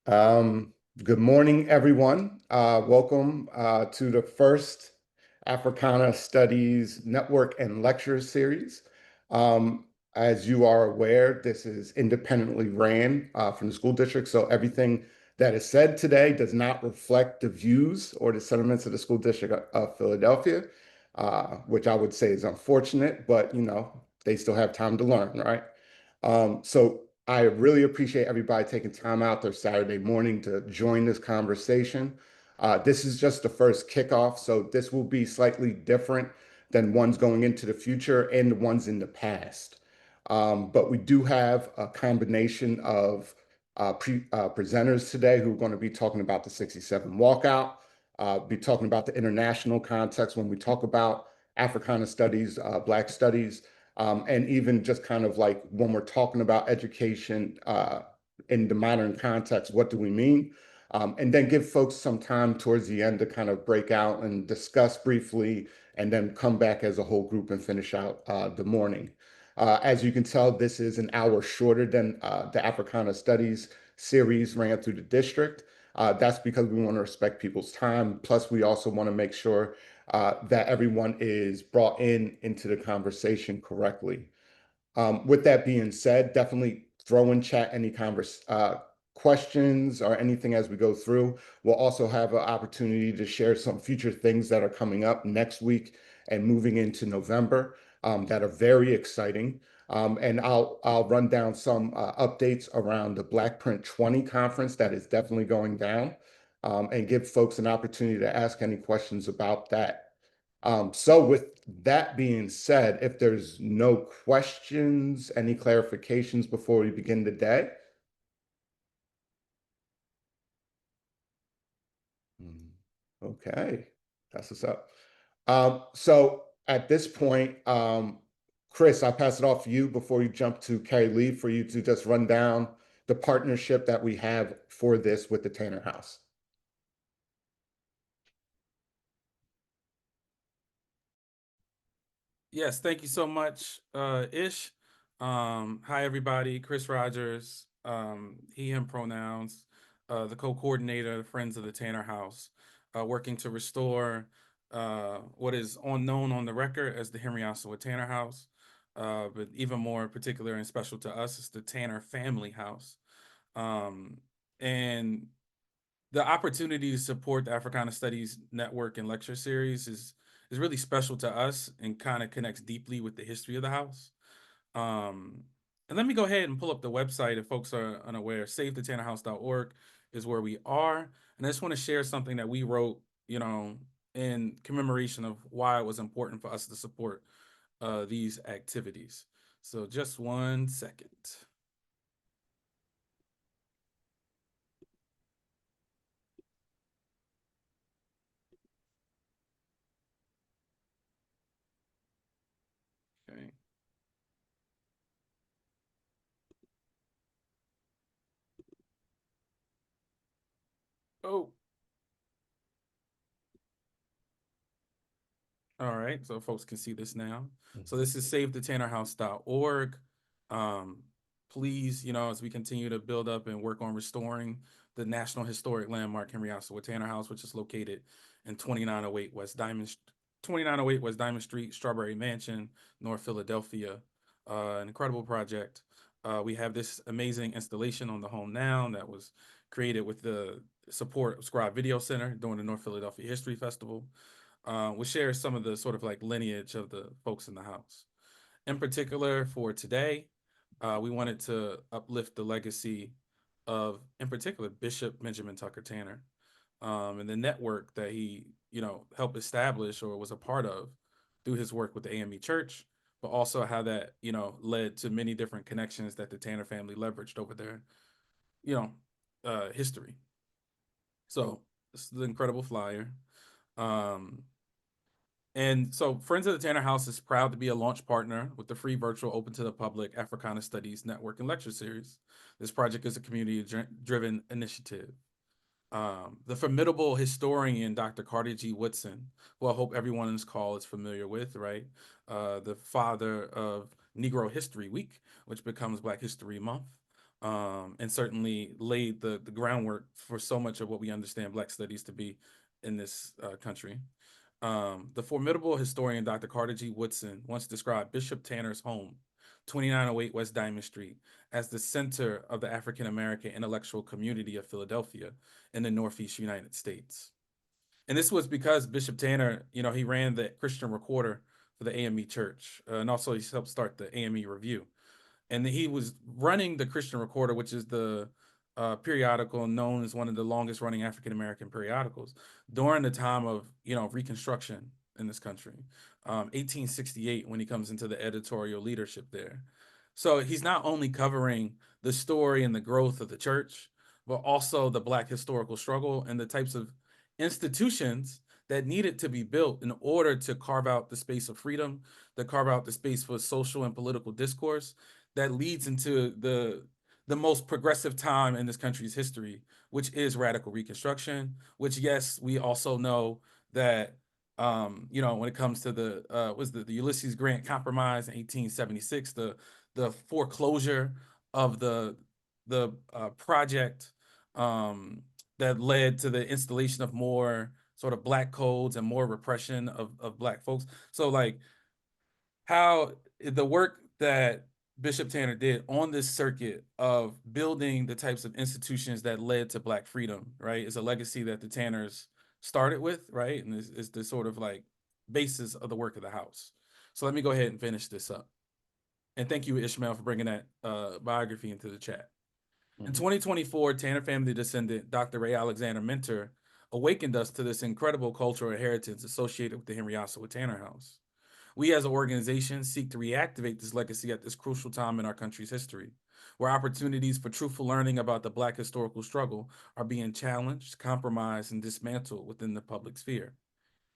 Um, Good morning, everyone. Welcome to the first Africana Studies Network and Lecture Series. Um, as you are aware, this is independently ran from the school district, so everything that is said today does not reflect the views or the sentiments of the school district of Philadelphia, which I would say is unfortunate, but they still have time to learn, right? So I really appreciate everybody taking time out their Saturday morning to join this conversation. This is just the first kickoff, so this will be slightly different than ones going into the future and the ones in the past. But we do have a combination of presenters today who are going to be talking about the 67 walkout, be talking about the international context when we talk about Africana studies, Black studies, and even just kind of like when we're talking about education in the modern context, what do we mean? And then give folks some time towards the end to kind of break out and discuss briefly, and then come back as a whole group and finish out the morning. As you can tell, this is an hour shorter than the Africana Studies series ran through the district. That's because we want to respect people's time. Plus, we also want to make sure that everyone is brought into the conversation correctly. With that being said, definitely throw in chat any questions or anything as we go through. We'll also have an opportunity to share some future things that are coming up next week and moving into November that are very exciting. And I'll run down some updates around the Black Print 20 conference that is definitely going down, and give folks an opportunity to ask any questions about that. So with that being said, if there's no questions, any clarifications before we begin the day? Hmm, okay, that's what's up. So at this point, Chris, I'll pass it off to you before you jump to Carrilee for you to just run down the partnership that we have for this with the Tanner House. Yes, thank you so much, Ish. Hi everybody, Chris Rogers, he, him pronouns, the co-coordinator, Friends of the Tanner House, working to restore what is known on the record as the Henry Ossawa Tanner House, but even more particular and special to us is the Tanner Family House. Um, and the opportunity to support the Africana Studies Network and lecture series is really special to us and kind of connects deeply with the history of the house. Um, and let me go ahead and pull up the website if folks are unaware. SaveTheTannerHouse.org is where we are. And I just want to share something that we wrote, in commemoration of why it was important for us to support these activities. So just 1 second. Okay. Oh, all right, so folks can see this now. So Mhm. this is SaveTheTannerHouse.org. Um, please, as we continue to build up and work on restoring the National Historic Landmark Henry Ossawa Tanner House, which is located in 2908 West Diamond Street, Strawberry Mansion, North Philadelphia. An incredible project. We have this amazing installation on the home now that was created with the support of Scribe Video Center during the North Philadelphia History Festival. We'll share some of the sort of like lineage of the folks in the house. In particular, for today, we wanted to uplift the legacy of, in particular, Bishop Benjamin Tucker Tanner, and the network that he, helped establish or was a part of through his work with the AME Church, but also how that, led to many different connections that the Tanner family leveraged over their, you know, history. So this is the incredible flyer. Um, And so, Friends of the Tanner House is proud to be a launch partner with the free virtual open to the public Africana Studies Network and Lecture Series. This project is a community driven initiative. The formidable historian Dr. Carter G. Woodson, who I hope everyone in this call is familiar with, right? The father of Negro History Week, which becomes Black History Month. and certainly laid the groundwork for so much of what we understand Black studies to be in this country. The formidable historian Dr. Carter G. Woodson once described Bishop Tanner's home, 2908 West Diamond Street, as the center of the African American intellectual community of Philadelphia in the Northeast United States. And this was because Bishop Tanner, he ran the Christian Recorder for the AME Church, and also he helped start the AME Review. And he was running the Christian Recorder, which is the periodical known as one of the longest running African American periodicals during the time of Reconstruction in this country, 1868 when he comes into the editorial leadership there. So he's not only covering the story and the growth of the church, but also the Black historical struggle and the types of institutions that needed to be built in order to carve out the space of freedom, to carve out the space for social and political discourse that leads into the most progressive time in this country's history, which is radical reconstruction. Which, yes, we also know that when it comes to the Ulysses Grant Compromise in 1876, the foreclosure of the project that led to the installation of more sort of Black codes and more repression of Black folks. So like how the work that Bishop Tanner did on this circuit of building the types of institutions that led to Black freedom, right, is a legacy that the Tanners started with, right, and is the sort of like basis of the work of the house. So let me go ahead and finish this up. And thank you, Ishmael, for bringing that biography into the chat. In Mhm. 2024, Tanner family descendant Dr. Ray Alexander Mentor awakened us to this incredible cultural inheritance associated with the Henry Ossawa Tanner House. We as an organization seek to reactivate this legacy at this crucial time in our country's history, where opportunities for truthful learning about the Black historical struggle are being challenged, compromised, and dismantled within the public sphere.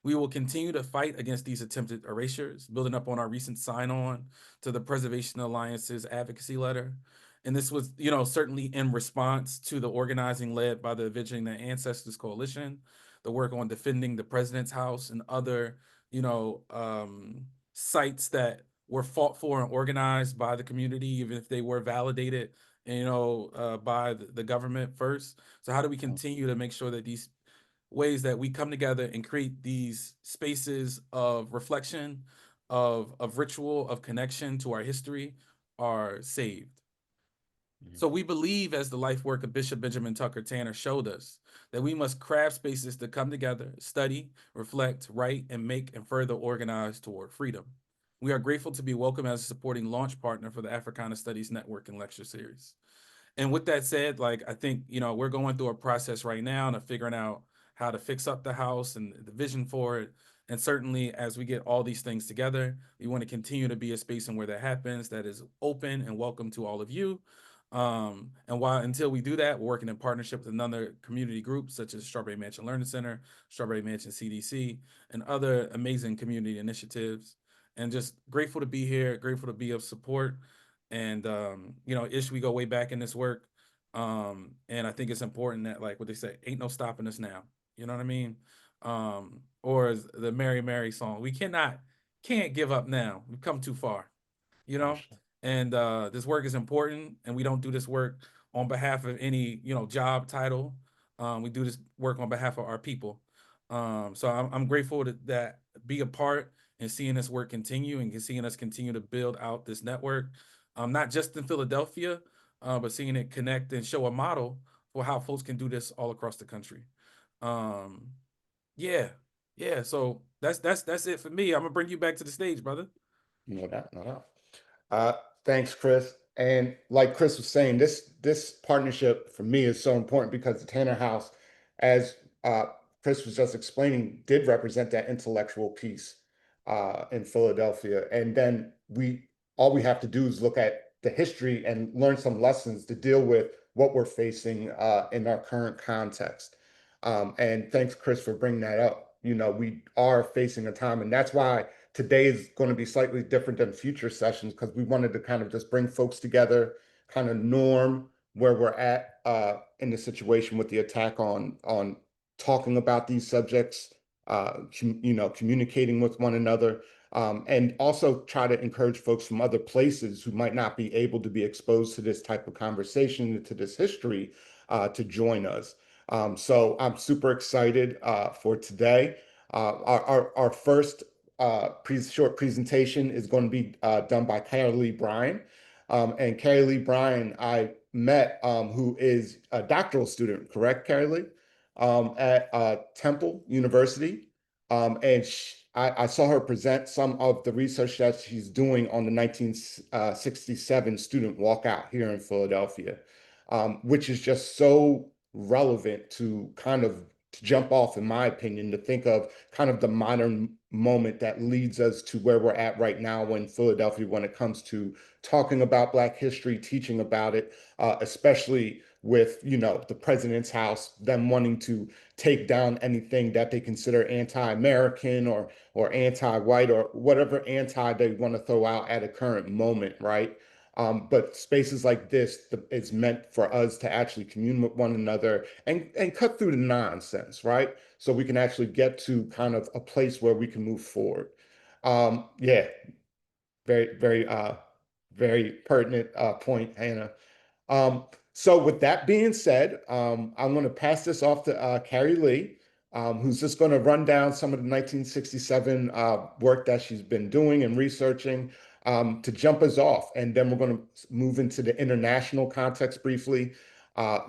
We will continue to fight against these attempted erasures, building up on our recent sign on to the Preservation Alliance's advocacy letter. And this was, certainly in response to the organizing led by the Avenging the Ancestors Coalition, the work on defending the president's house and other, sites that were fought for and organized by the community, even if they were validated, by the government first. So how do we continue to make sure that these ways that we come together and create these spaces of reflection, of ritual, of connection to our history are saved? Mhm. So we believe, as the life work of Bishop Benjamin Tucker Tanner showed us, that we must craft spaces to come together, study, reflect, write, and make and further organize toward freedom. We are grateful to be welcome as a supporting launch partner for the Africana Studies Network and Lecture Series. And with that said, like I think, we're going through a process right now to figuring out how to fix up the house and the vision for it. And certainly as we get all these things together, we want to continue to be a space in where that happens that is open and welcome to all of you. And while until we do that, we're working in partnership with another community groups such as Strawberry Mansion Learning Center, Strawberry Mansion CDC, and other amazing community initiatives. And just grateful to be here, grateful to be of support. And Ish, we go way back in this work. And I think it's important that, like what they say, ain't no stopping us now. You know what I mean? Or as the Mary Mary song, we can't give up now. We've come too far, you know? Understood. And this work is important, and we don't do this work on behalf of any, job title. We do this work on behalf of our people. So I'm grateful that be a part and seeing this work continue and seeing us continue to build out this network, not just in Philadelphia, but seeing it connect and show a model for how folks can do this all across the country. Um, yeah, yeah. So that's it for me. I'm gonna bring you back to the stage, brother. No doubt, no doubt. Uh, Thanks, Chris. And like Chris was saying, this partnership for me is so important because the Tanner House, as Chris was just explaining, did represent that intellectual piece in Philadelphia. And then all we have to do is look at the history and learn some lessons to deal with what we're facing in our current context. And thanks, Chris, for bringing that up. We are facing a time, and that's why today is going to be slightly different than future sessions because we wanted to kind of just bring folks together, kind of norm where we're at in the situation with the attack on talking about these subjects, communicating with one another. and also try to encourage folks from other places who might not be able to be exposed to this type of conversation, to this history, to join us. So I'm super excited for today. Our first short presentation is going to be done by Carrilee Bryan. And Carrilee Bryan, I met, who is a doctoral student, correct, Carrilee, at Temple University. And I saw her present some of the research that she's doing on the 1967 student walkout here in Philadelphia, which is just so relevant to kind of to jump off, in my opinion, to think of kind of the modern moment that leads us to where we're at right now in Philadelphia when it comes to talking about Black history, teaching about it, especially with, you know, the president's house, them wanting to take down anything that they consider anti-American or anti-white or whatever anti they want to throw out at a current moment, right? But spaces like this is meant for us to actually commune with one another and cut through the nonsense, right? So we can actually get to kind of a place where we can move forward. Yeah, very, very pertinent point, Hannah. So with that being said, I'm going to pass this off to Carrilee, who's just going to run down some of the 1967 work that she's been doing and researching to jump us off. And then we're going to move into the international context briefly. Uh,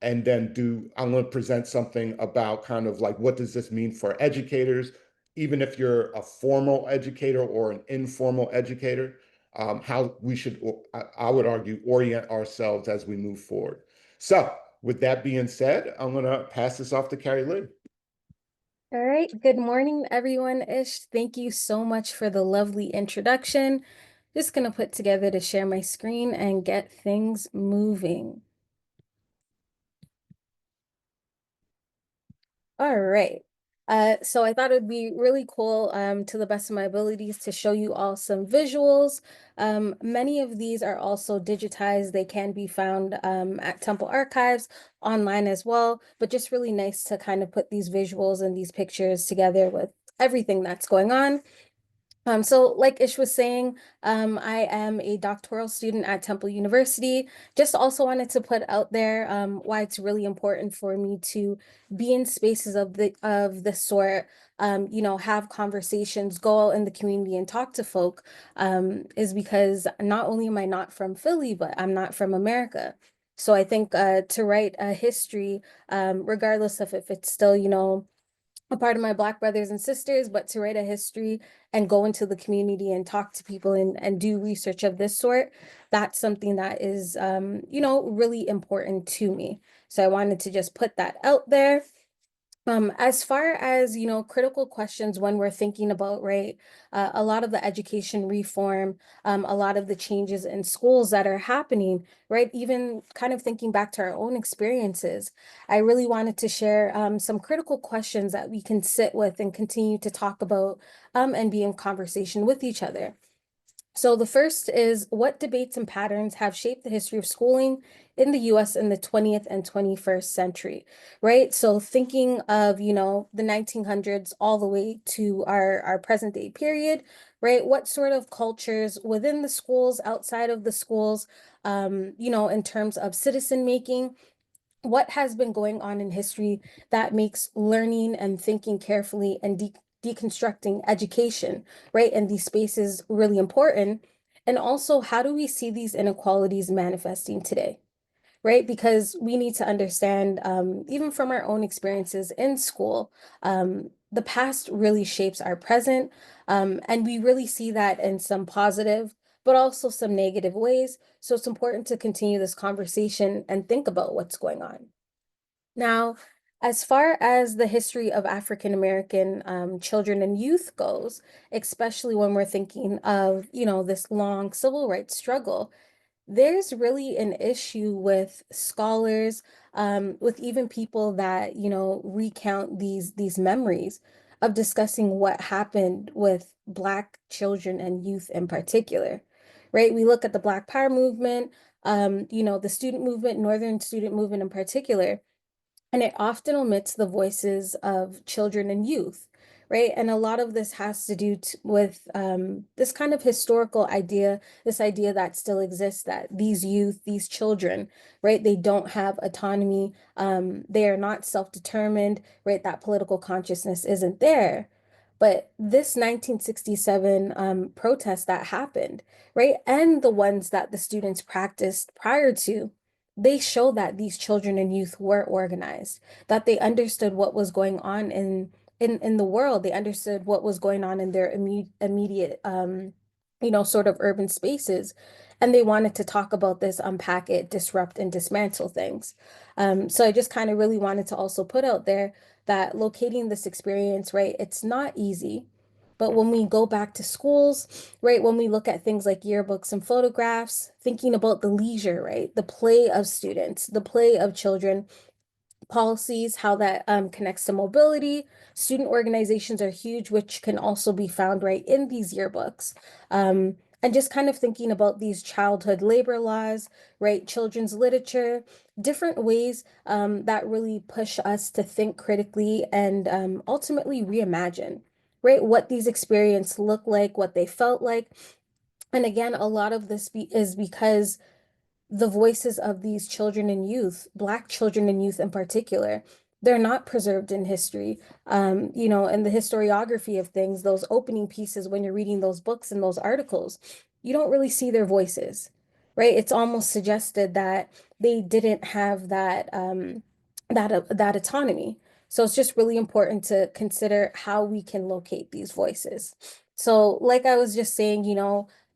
and then I'm going to present something about kind of like what does this mean for educators, even if you're a formal educator or an informal educator, how we should, I would argue, orient ourselves as we move forward. So, with that being said, I'm going to pass this off to Carrilee. All right. Good morning, everyone. Ish, thank you so much for the lovely introduction. Just gonna put together to share my screen and get things moving. All right. So I thought it'd be really cool, to the best of my abilities, to show you all some visuals. Many of these are also digitized. They can be found at Temple Archives online as well, but just really nice to kind of put these visuals and these pictures together with everything that's going on. So like Ish was saying, I am a doctoral student at Temple University. Just also wanted to put out there why it's really important for me to be in spaces of this sort, you know, have conversations, go out in the community and talk to folk, is because not only am I not from Philly, but I'm not from America. So I think to write a history, regardless of if it's still, you know, a part of my Black brothers and sisters, but to write a history and go into the community and talk to people and do research of this sort, that's something that is, you know, really important to me. So I wanted to just put that out there. As far as, you know, critical questions when we're thinking about, right, a lot of the education reform, a lot of the changes in schools that are happening, right, even kind of thinking back to our own experiences, I really wanted to share some critical questions that we can sit with and continue to talk about and be in conversation with each other. So the first is, what debates and patterns have shaped the history of schooling in the US in the 20th and 21st century, right? So thinking of, you know, the 1900s all the way to our present day period, right? What sort of cultures within the schools, outside of the schools, you know, in terms of citizen making, what has been going on in history that makes learning and thinking carefully and deconstructing education, right, and these spaces really important? And also, how do we see these inequalities manifesting today? Right? Because we need to understand, even from our own experiences in school, the past really shapes our present. And we really see that in some positive, but also some negative ways. So it's important to continue this conversation and think about what's going on. Now, as far as the history of African American children and youth goes, especially when we're thinking of, you know, this long civil rights struggle, there's really an issue with scholars, with even people that, you know, recount these memories of discussing what happened with Black children and youth in particular, right? We look at the Black Power movement, you know, the student movement, Northern student movement in particular, and it often omits the voices of children and youth, right? And a lot of this has to do with this kind of historical idea, this idea that still exists, that these youth, these children, right, they don't have autonomy, they are not self-determined, right? That political consciousness isn't there. But this 1967 protest that happened, right, and the ones that the students practiced prior to, they show that these children and youth were organized, that they understood what was going on in the world. They understood what was going on in their immediate sort of urban spaces. And they wanted to talk about this, unpack it, disrupt and dismantle things. So I just kind of really wanted to also put out there that locating this experience, right, it's not easy. But when we go back to schools, right, when we look at things like yearbooks and photographs, thinking about the leisure, right, the play of students, the play of children, policies, how that connects to mobility. Student organizations are huge, which can also be found right in these yearbooks. And just kind of thinking about these childhood labor laws, right? Children's literature, different ways that really push us to think critically and ultimately reimagine, right? What these experiences look like, what they felt like. And again, a lot of this is because the voices of these children and youth, Black children and youth in particular, they're not preserved in history. And the historiography of things, those opening pieces, when you're reading those books and those articles, you don't really see their voices, right? It's almost suggested that they didn't have that autonomy. So it's just really important to consider how we can locate these voices. So, like I was just saying,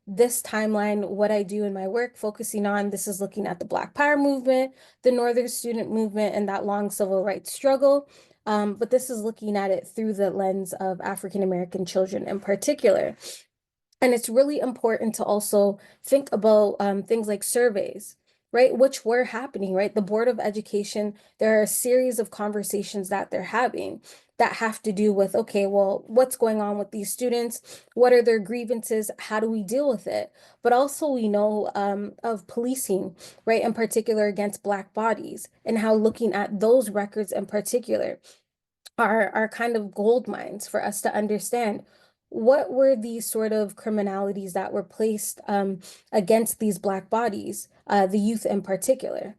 this timeline, what I do in my work, focusing on this is looking at the Black Power movement, the Northern student movement, and that long civil rights struggle. But this is looking at it through the lens of African American children in particular. And it's really important to also think about things like surveys, right? Which were happening, right? The Board of Education, there are a series of conversations that they're having that have to do with, okay, well, what's going on with these students? What are their grievances? How do we deal with it? But also we know of policing, right? In particular against Black bodies, and how looking at those records in particular are kind of gold mines for us to understand what were these sort of criminalities that were placed against these Black bodies, the youth in particular.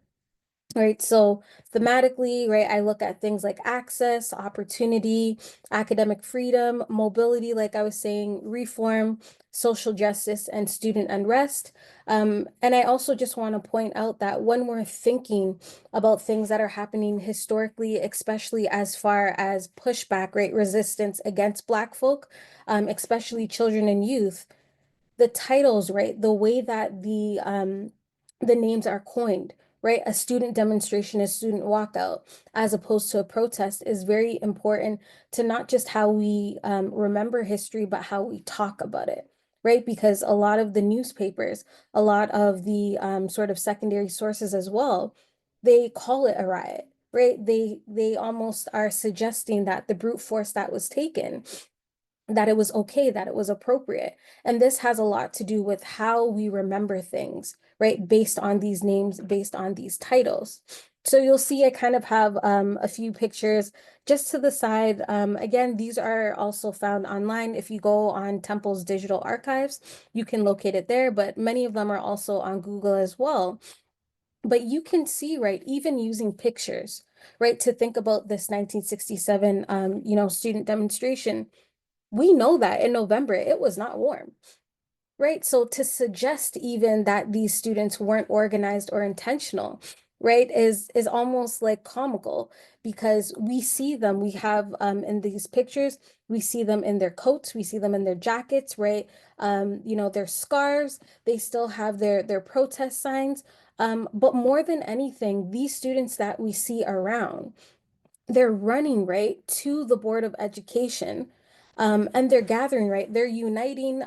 Right. So thematically, right, I look at things like access, opportunity, academic freedom, mobility, like I was saying, reform, social justice, and student unrest. And I also just want to point out that when we're thinking about things that are happening historically, especially as far as pushback, right, resistance against Black folk, especially children and youth, the titles, right? The way that the names are coined, right? A student demonstration, a student walkout, as opposed to a protest, is very important to not just how we remember history, but how we talk about it, right? Because a lot of the newspapers, a lot of the sort of secondary sources as well, they call it a riot, right? They almost are suggesting that the brute force that was taken, that it was okay, that it was appropriate. And this has a lot to do with how we remember things, right? Based on these names, based on these titles. So you'll see I kind of have a few pictures just to the side. Again, these are also found online. If you go on Temple's digital archives, you can locate it there, but many of them are also on Google as well. But you can see, right, even using pictures, right, to think about this 1967, student demonstration, we know that in November it was not warm, right? So to suggest even that these students weren't organized or intentional, right, is almost like comical, because we see them, we have in these pictures, we see them in their coats, we see them in their jackets, right? Their scarves, they still have their protest signs. But more than anything, these students that we see around, they're running right to the Board of Education, and they're gathering, right, they're uniting,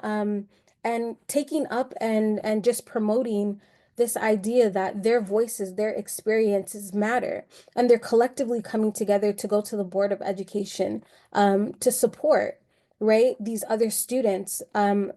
and taking up and just promoting this idea that their voices, their experiences matter, and they're collectively coming together to go to the Board of Education to support, right, these other students,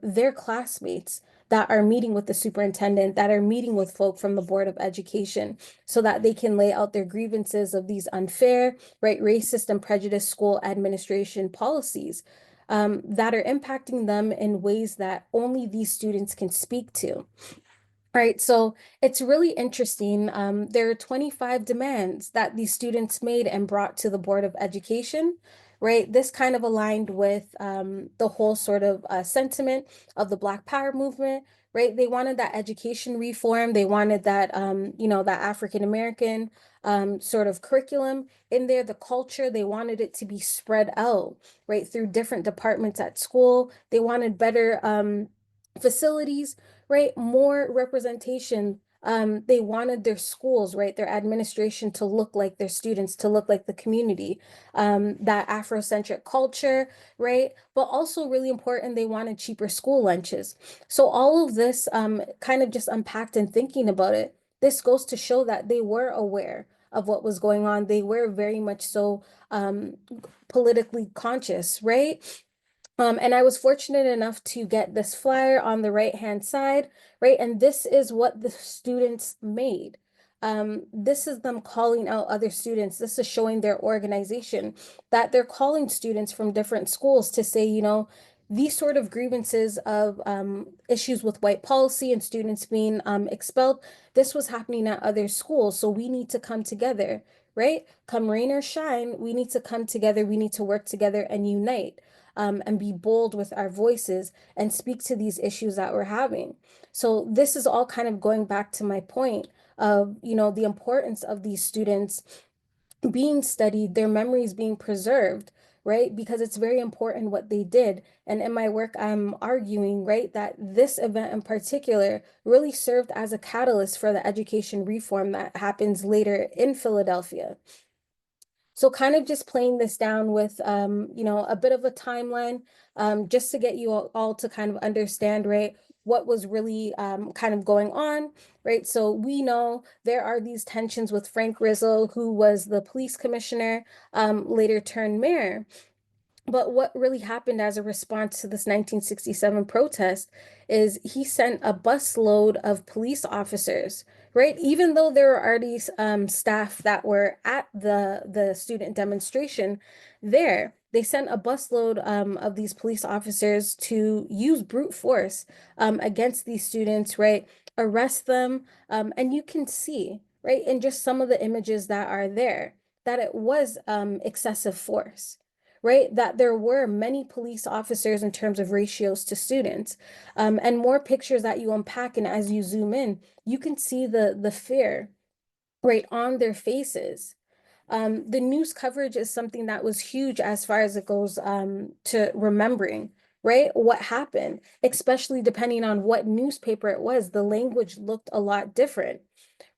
their classmates, that are meeting with the superintendent, that are meeting with folk from the Board of Education, so that they can lay out their grievances of these unfair, right, racist and prejudiced school administration policies that are impacting them in ways that only these students can speak to. Right, so it's really interesting. There are 25 demands that these students made and brought to the Board of Education, right? This kind of aligned with the whole sort of sentiment of the Black Power movement, right? They wanted that education reform. They wanted that, that African American sort of curriculum in there, the culture. They wanted it to be spread out, right, through different departments at school. They wanted better facilities, right? More representation. They wanted their schools, right? Their administration to look like their students, to look like the community, that Afrocentric culture, right? But also really important, they wanted cheaper school lunches. So all of this kind of just unpacked and thinking about it, this goes to show that they were aware of what was going on. They were very much so politically conscious, right? And I was fortunate enough to get this flyer on the right-hand side, right? And this is what the students made. This is them calling out other students. This is showing their organization that they're calling students from different schools to say, these sort of grievances of issues with white policy and students being expelled, this was happening at other schools. So we need to come together, right? Come rain or shine, we need to come together. We need to work together and unite and be bold with our voices and speak to these issues that we're having. So this is all kind of going back to my point of, the importance of these students being studied, their memories being preserved, right? Because it's very important what they did. And in my work, I'm arguing, right, that this event in particular really served as a catalyst for the education reform that happens later in Philadelphia. So kind of just playing this down with, a bit of a timeline, just to get you all to kind of understand, right, what was really kind of going on, right? So we know there are these tensions with Frank Rizzo, who was the police commissioner, later turned mayor. But what really happened as a response to this 1967 protest is he sent a busload of police officers, right? Even though there were already staff that were at the student demonstration there, they sent a busload of these police officers to use brute force against these students, right? Arrest them. And you can see, right, in just some of the images that are there, that it was excessive force, right? That there were many police officers in terms of ratios to students, and more pictures that you unpack. And as you zoom in, you can see the fear, right, on their faces. The news coverage is something that was huge as far as it goes to remembering, right, what happened, especially depending on what newspaper it was. The language looked a lot different,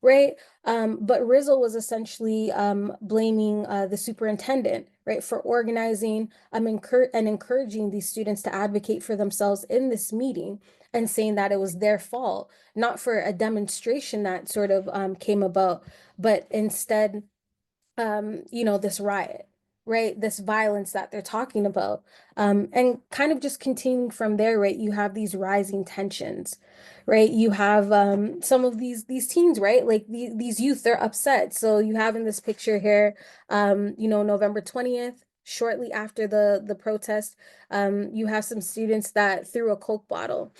right? But Rizzo was essentially blaming the superintendent, right, for organizing and encouraging these students to advocate for themselves in this meeting, and saying that it was their fault, not for a demonstration that sort of came about, but instead this riot, right? This violence that they're talking about. And kind of just continuing from there, right? You have these rising tensions, right? You have some of these teens, right? Like these youth, they're upset. So you have in this picture here, November 20th, shortly after the protest, you have some students that threw a Coke bottle,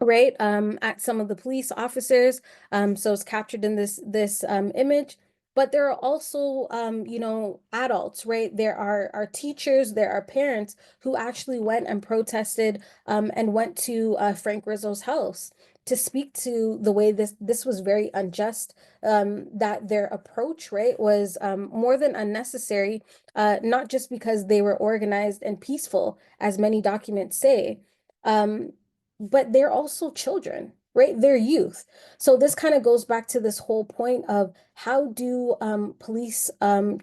right, at some of the police officers. So it's captured in this image. But there are also adults, right? There are teachers, there are parents who actually went and protested and went to Frank Rizzo's house to speak to the way this was very unjust, that their approach, right, was more than unnecessary, not just because they were organized and peaceful, as many documents say, um, but they're also children, right? They're youth. So this kind of goes back to this whole point of how do police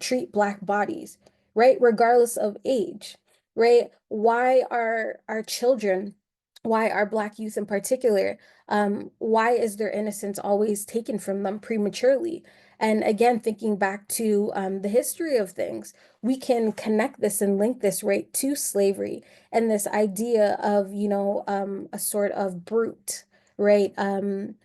treat Black bodies, right? Regardless of age, right? Why are our children Why are Black youth in particular, why is their innocence always taken from them prematurely? And again, thinking back to the history of things, we can connect this and link this right to slavery and this idea of, a sort of brute, right,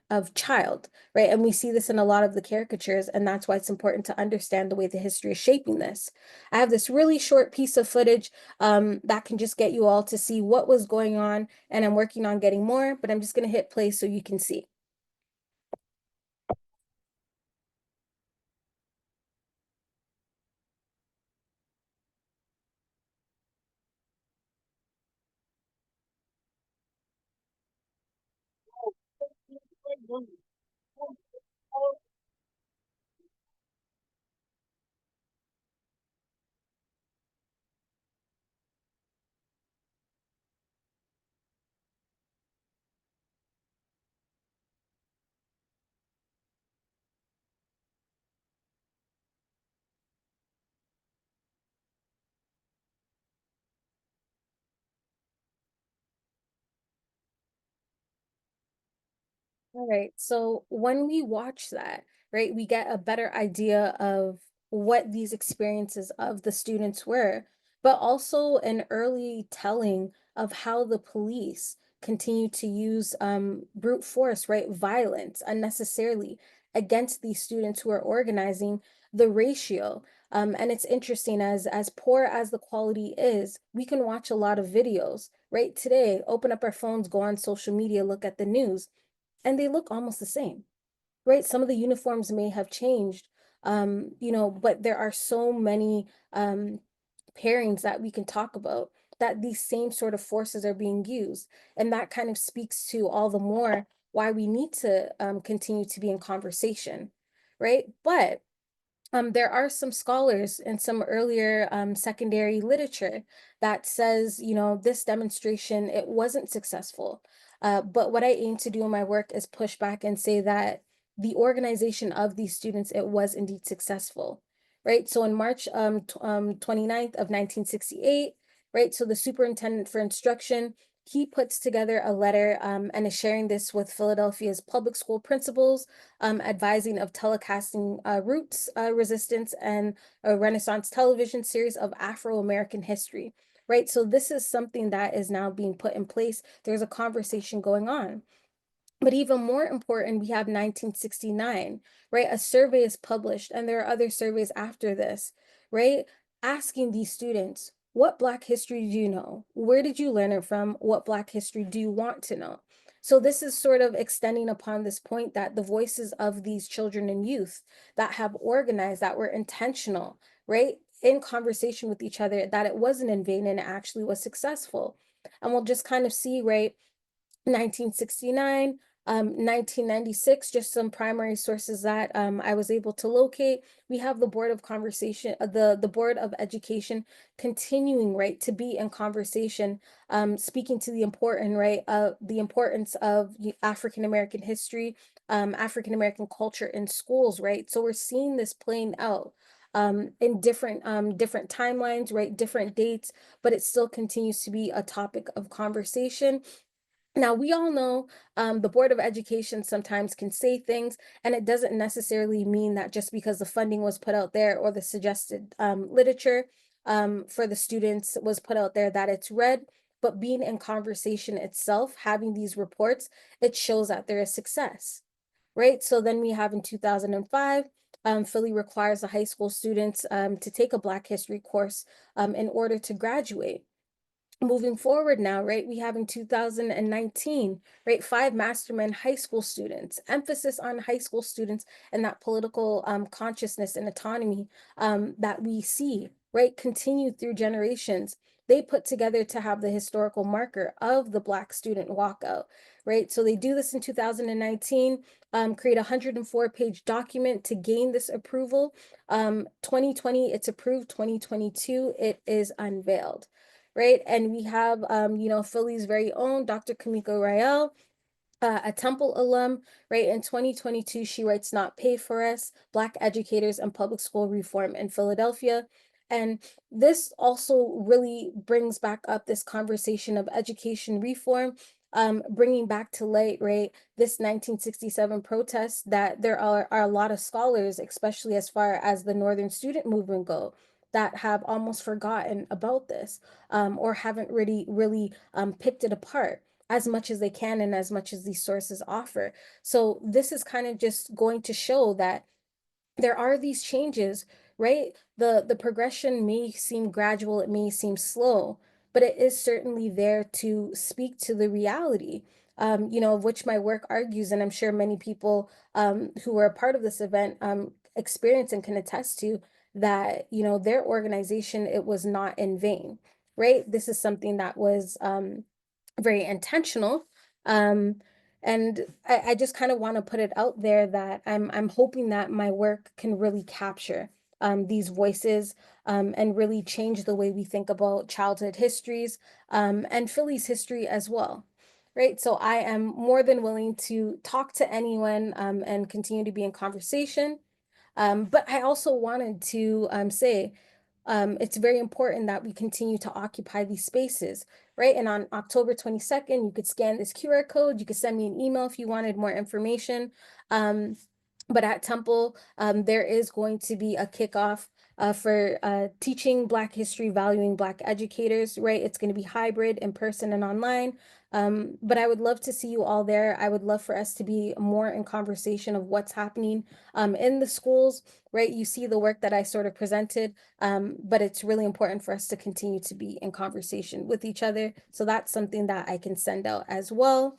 of child, right? And we see this in a lot of the caricatures, and that's why it's important to understand the way the history is shaping this. I have this really short piece of footage that can just get you all to see what was going on, and I'm working on getting more, but I'm just going to hit play so you can see. All right. So when we watch that, right, we get a better idea of what these experiences of the students were, but also an early telling of how the police continue to use brute force, right, violence unnecessarily against these students who are organizing the ratio. And it's interesting as poor as the quality is, we can watch a lot of videos, right? Today, open up our phones, go on social media, look at the news, and they look almost the same, right? Some of the uniforms may have changed, but there are so many pairings that we can talk about that these same sort of forces are being used. And that kind of speaks to all the more why we need to continue to be in conversation, right? But there are some scholars in some earlier secondary literature that says, this demonstration, it wasn't successful. But what I aim to do in my work is push back and say that the organization of these students, it was indeed successful, right? So in March 29th of 1968, right? So the superintendent for instruction, he puts together a letter and is sharing this with Philadelphia's public school principals, advising of telecasting Roots Resistance and a Renaissance television series of Afro-American history, right? So this is something that is now being put in place. There's a conversation going on. But even more important, we have 1969, right? A survey is published, and there are other surveys after this, right? Asking these students, what Black history do you know? Where did you learn it from? What Black history do you want to know? So this is sort of extending upon this point that the voices of these children and youth that have organized, that were intentional, right? In conversation with each other, that it wasn't in vain and it actually was successful. And we'll just kind of see, right? 1969, 1996, just some primary sources that I was able to locate. We have the Board of Conversation, the Board of Education continuing, right, to be in conversation, speaking to the importance of African American history, African American culture in schools, right? So we're seeing this playing out in different timelines, right, different dates, but it still continues to be a topic of conversation. Now, we all know the Board of Education sometimes can say things, and it doesn't necessarily mean that just because the funding was put out there or the suggested literature for the students was put out there that it's read. But being in conversation itself, having these reports, it shows that there is success, right? So then we have in 2005, Philly requires the high school students to take a Black History course in order to graduate. Moving forward now, right, we have in 2019, right, 5 mastermind high school students, emphasis on high school students and that political consciousness and autonomy that we see, right, continue through generations. They put together to have the historical marker of the Black student walkout, right? So they do this in 2019, create a 104-page document to gain this approval. 2020, it's approved. 2022, it is unveiled, right? And we have, Philly's very own Dr. Kamiko Rael, a Temple alum, right? In 2022, she writes Not Pay for Us, Black Educators and Public School Reform in Philadelphia. And this also really brings back up this conversation of education reform bringing back to light, right, this 1967 protest, that there are a lot of scholars, especially as far as the Northern student movement go, that have almost forgotten about this, or haven't really picked it apart as much as they can and as much as these sources offer. So this is kind of just going to show that there are these changes, right? The progression may seem gradual, it may seem slow, but it is certainly there to speak to the reality, of which my work argues, and I'm sure many people who were a part of this event experience and can attest to that, their organization, it was not in vain, right? This is something that was very intentional. Um, and I just kind of want to put it out there that I'm hoping that my work can really capture these voices, and really change the way we think about childhood histories, and Philly's history as well. Right. So I am more than willing to talk to anyone, and continue to be in conversation. But I also wanted to say it's very important that we continue to occupy these spaces, right? And on October 22nd, you could scan this QR code. You could send me an email if you wanted more information. Um, but at Temple, there is going to be a kickoff for teaching Black history, valuing Black educators, right? It's going to be hybrid, in person and online. But I would love to see you all there. I would love for us to be more in conversation of what's happening in the schools, right? You see the work that I sort of presented, but it's really important for us to continue to be in conversation with each other. So that's something that I can send out as well.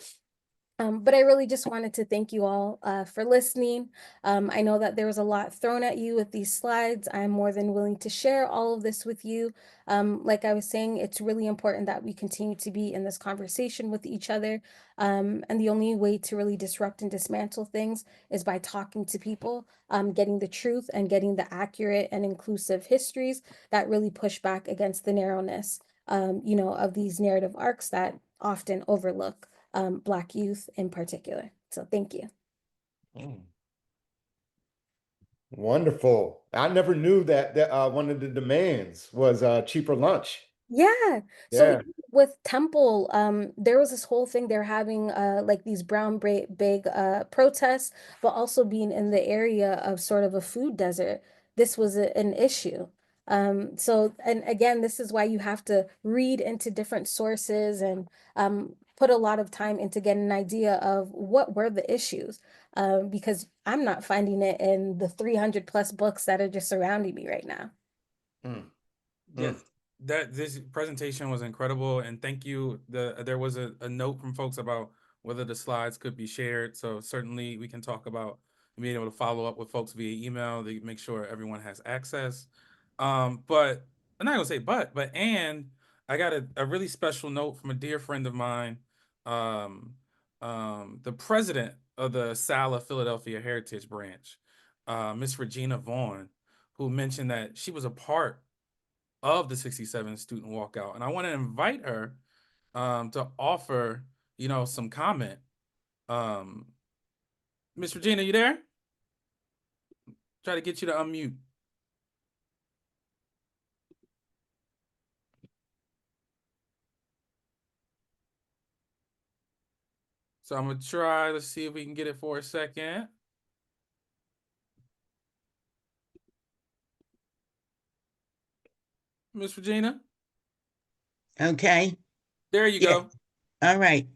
But I really just wanted to thank you all for listening. I know that there was a lot thrown at you with these slides. I'm more than willing to share all of this with you. Like I was saying, it's really important that we continue to be in this conversation with each other. And the only way to really disrupt and dismantle things is by talking to people, getting the truth and getting the accurate and inclusive histories that really push back against the narrowness, of these narrative arcs that often overlook Black youth in particular. So thank you. Mm. Wonderful. I never knew that one of the demands was cheaper lunch. Yeah. So Yeah. even with Temple, there was this whole thing they're having like these brown big protests, but also being in the area of sort of a food desert. This was an issue. So and again, this is why you have to read into different sources and put a lot of time into getting an idea of what were the issues. Because I'm not finding it in the 300 plus books that are just surrounding me right now. Mm. Yeah, Mm. that this presentation was incredible, and thank you. There was a note from folks about whether the slides could be shared. So certainly we can talk about being able to follow up with folks via email to make sure everyone has access. But I'm not gonna say and I got a really special note from a dear friend of mine, um, the president of the Sala Philadelphia Heritage Branch, Miss Regina Vaughn, who mentioned that she was a part of the 67 student walkout. And I want to invite her to offer, some comment. Um, Miss Regina, you there? Try to get you to unmute. So I'm gonna try. Let's see if we can get it for a second. Miss Regina, Okay. there you Yeah. go. All right.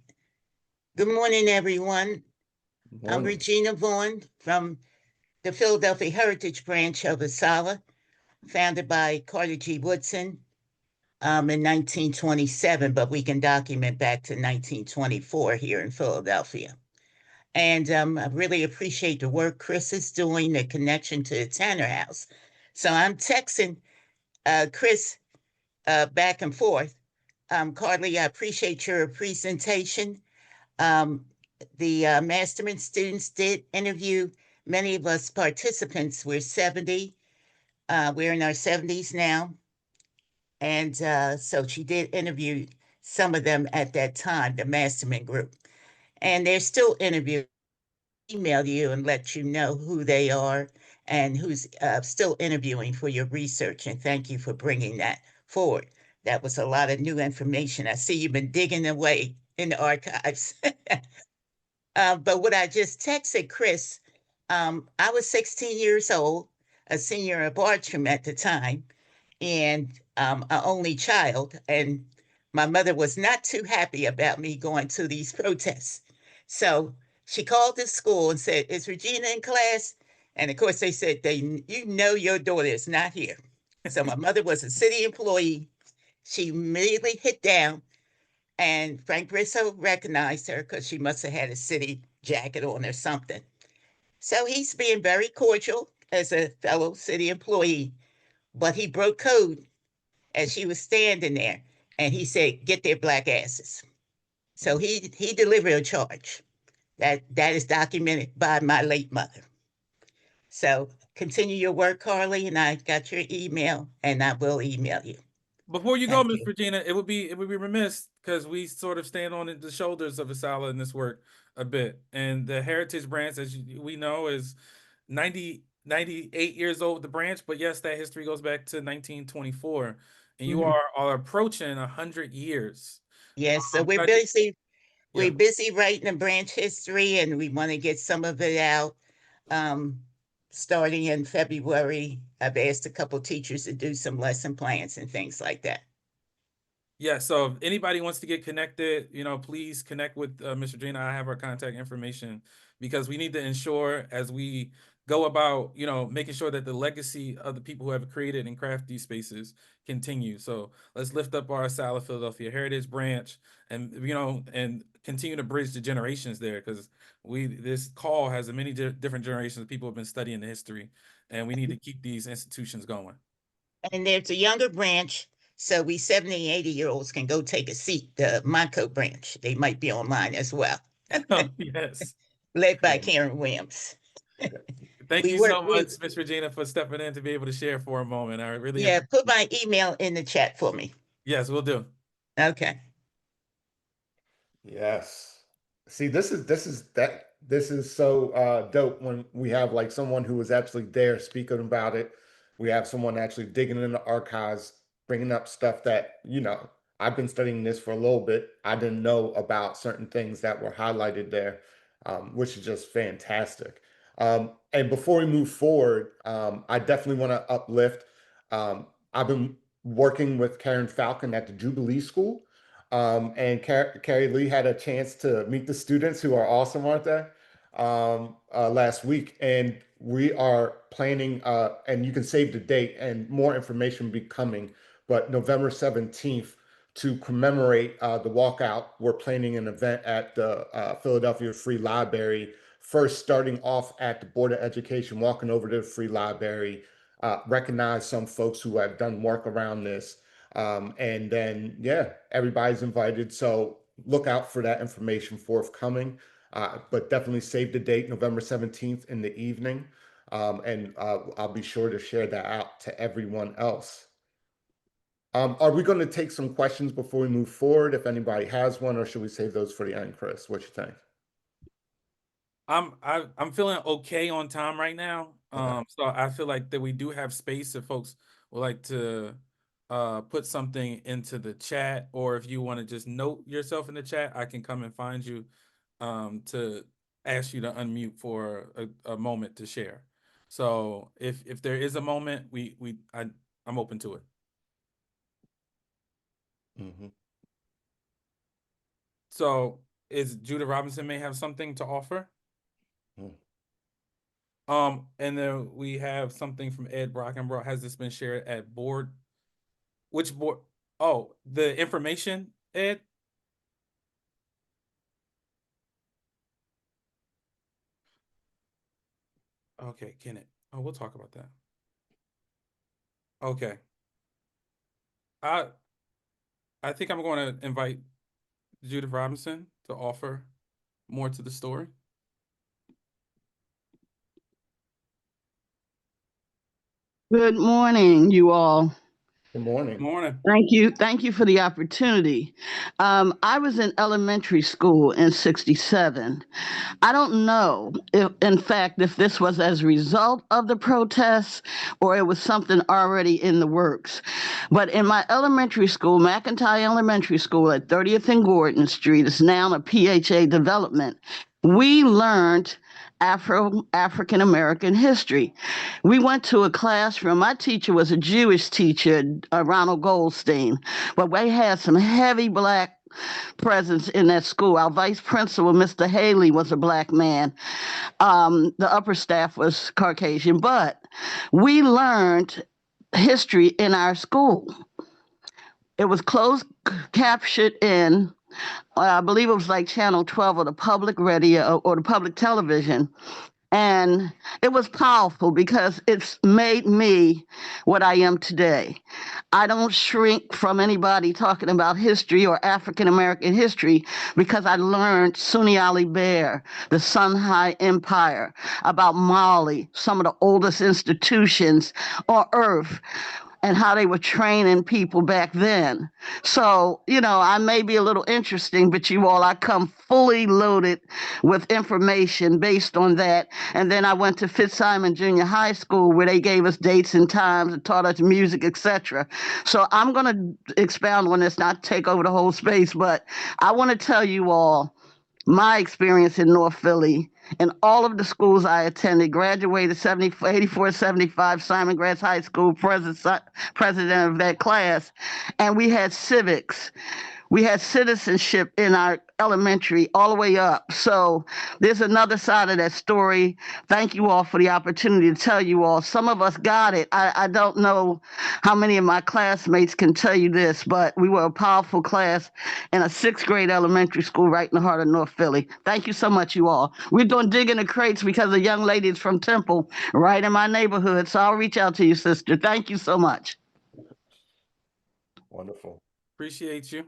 Good morning, everyone. I'm Morning. Regina Vaughn from the Philadelphia Heritage Branch of ASALA, founded by Carter G. Woodson in 1927, but we can document back to 1924 here in Philadelphia. And I really appreciate the work Chris is doing, the connection to the Tanner House. So I'm texting Chris back and forth. Carly, I appreciate your presentation. Um, the Masterman students did interview many of us participants. We're 70. We're in our 70s now. And so she did interview some of them at that time, the Masterman group. And they're still interviewing. Email you and let you know who they are and who's still interviewing for your research. And thank you for bringing that forward. That was a lot of new information. I see you've been digging away in the archives. But what I just texted Chris, I was 16 years old, a senior at Bartram at the time, and an only child. And my mother was not too happy about me going to these protests. So she called the school and said, "Is Regina in class?" And of course, they said, "You know your daughter is not here." So my mother was a city employee. She immediately hit down, and Frank Brisso recognized her because she must have had a city jacket on or something. So he's being very cordial as a fellow city employee, but he broke code as she was standing there, and he said, "Get their black asses." So he delivered a charge that is documented by my late mother. So continue your work, Carly, and I got your email, and I will email you. Before you go, Thank Miss you. Regina, it would be remiss because we sort of stand on the shoulders of Asala in this work a bit. And the Heritage Branch, as we know, is 98 years old, the branch, but yes, that history goes back to 1924. And you Mhm. are approaching 100 years. Yes, so we're Congratulations. busy. Yeah. We're busy writing the branch history, and we want to get some of it out. Um, Starting in February, I've asked a couple teachers to do some lesson plans and things like that. Yeah, so if anybody wants to get connected, please connect with Mr. Gina. I have our contact information because we need to ensure as we go about, making sure that the legacy of the people who have created and crafted these spaces continue. So let's lift up our South Philadelphia Heritage Branch and continue to bridge the generations there because this call has many different generations of people who have been studying the history, and we need to keep these institutions going. And there's a younger branch, so we 70, 80-year-olds can go take a seat, the Monco branch. They might be online as well, Yes. led by Yeah. Karen Williams. Thank We you work, so much, Miss Regina, for stepping in to be able to share for a moment. I really yeah, appreciate put it. my email in the chat for me. Yes, we'll do. Okay. Yes. See, this is so dope when we have like someone who was actually there speaking about it. We have someone actually digging in the archives, bringing up stuff that, I've been studying this for a little bit. I didn't know about certain things that were highlighted there, which is just fantastic. And before we move forward, I definitely want to uplift. I've been working with Karen Falcon at the Jubilee School. And Carrilee had a chance to meet the students who are awesome, aren't they? Last week, and we are planning, and you can save the date, and more information will be coming. But November 17th, to commemorate the walkout, we're planning an event at the Philadelphia Free Library. First, starting off at the Board of Education, walking over to the Free Library, recognize some folks who have done work around this. And then, yeah, everybody's invited. So look out for that information forthcoming. But definitely save the date, November 17th in the evening. And I'll be sure to share that out to everyone else. Are we going to take some questions before we move forward, if anybody has one, or should we save those for the end, Chris? What you think? I'm feeling okay on time right now. Okay. So I feel like that we do have space if folks would like to put something into the chat, or if you want to just note yourself in the chat, I can come and find you to ask you to unmute for a moment to share. So if there is a moment, I'm open to it. Mm-hmm. So is Judah Robinson may have something to offer? Mm. And then we have something from Ed Brockenbrougugh. Has this been shared at board? Which board? Oh, the information, Ed? Okay, can it? Oh, we'll talk about that. Okay. I I think I'm going to invite Judith Robinson to offer more to the story. Good morning, you all. Good morning. Morning. Thank you. Thank you for the opportunity. I was in elementary school in 67. I don't know if, in fact, if this was as a result of the protests or it was something already in the works. But in my elementary school, McIntyre Elementary School at 30th and Gordon Street, it's now a PHA development, we learned African American history. We went to a classroom. My teacher was a Jewish teacher, Ronald Goldstein, but we had some heavy Black presence in that school. Our vice principal, Mr. Haley, was a Black man. The upper staff was Caucasian, but we learned history in our school. It was closed captured in, I believe it was like Channel 12 or the public radio or the public television. And it was powerful because it's made me what I am today. I don't shrink from anybody talking about history or African American history because I learned Sunni Ali Bear, the Songhai Empire, about Mali, some of the oldest institutions on earth, and how they were training people back then. So, I may be a little interesting, but I come fully loaded with information based on that. And then I went to Fitzsimon Junior High School where they gave us dates and times and taught us music, etc. So I'm going to expound on this, not take over the whole space, but I want to tell you all my experience in North Philly and all of the schools I attended, graduated 84, 75, Simon Gratz High School, president of that class, and we had civics. We had citizenship in our elementary all the way up. So there's another side of that story. Thank you all for the opportunity to tell you all. Some of us got it. I don't know how many of my classmates can tell you this, but we were a powerful class in a 6th grade elementary school right in the heart of North Philly. Thank you so much, you all. We're doing digging the crates because a young lady is from Temple right in my neighborhood. So I'll reach out to you, sister. Thank you so much. Wonderful. Appreciate you.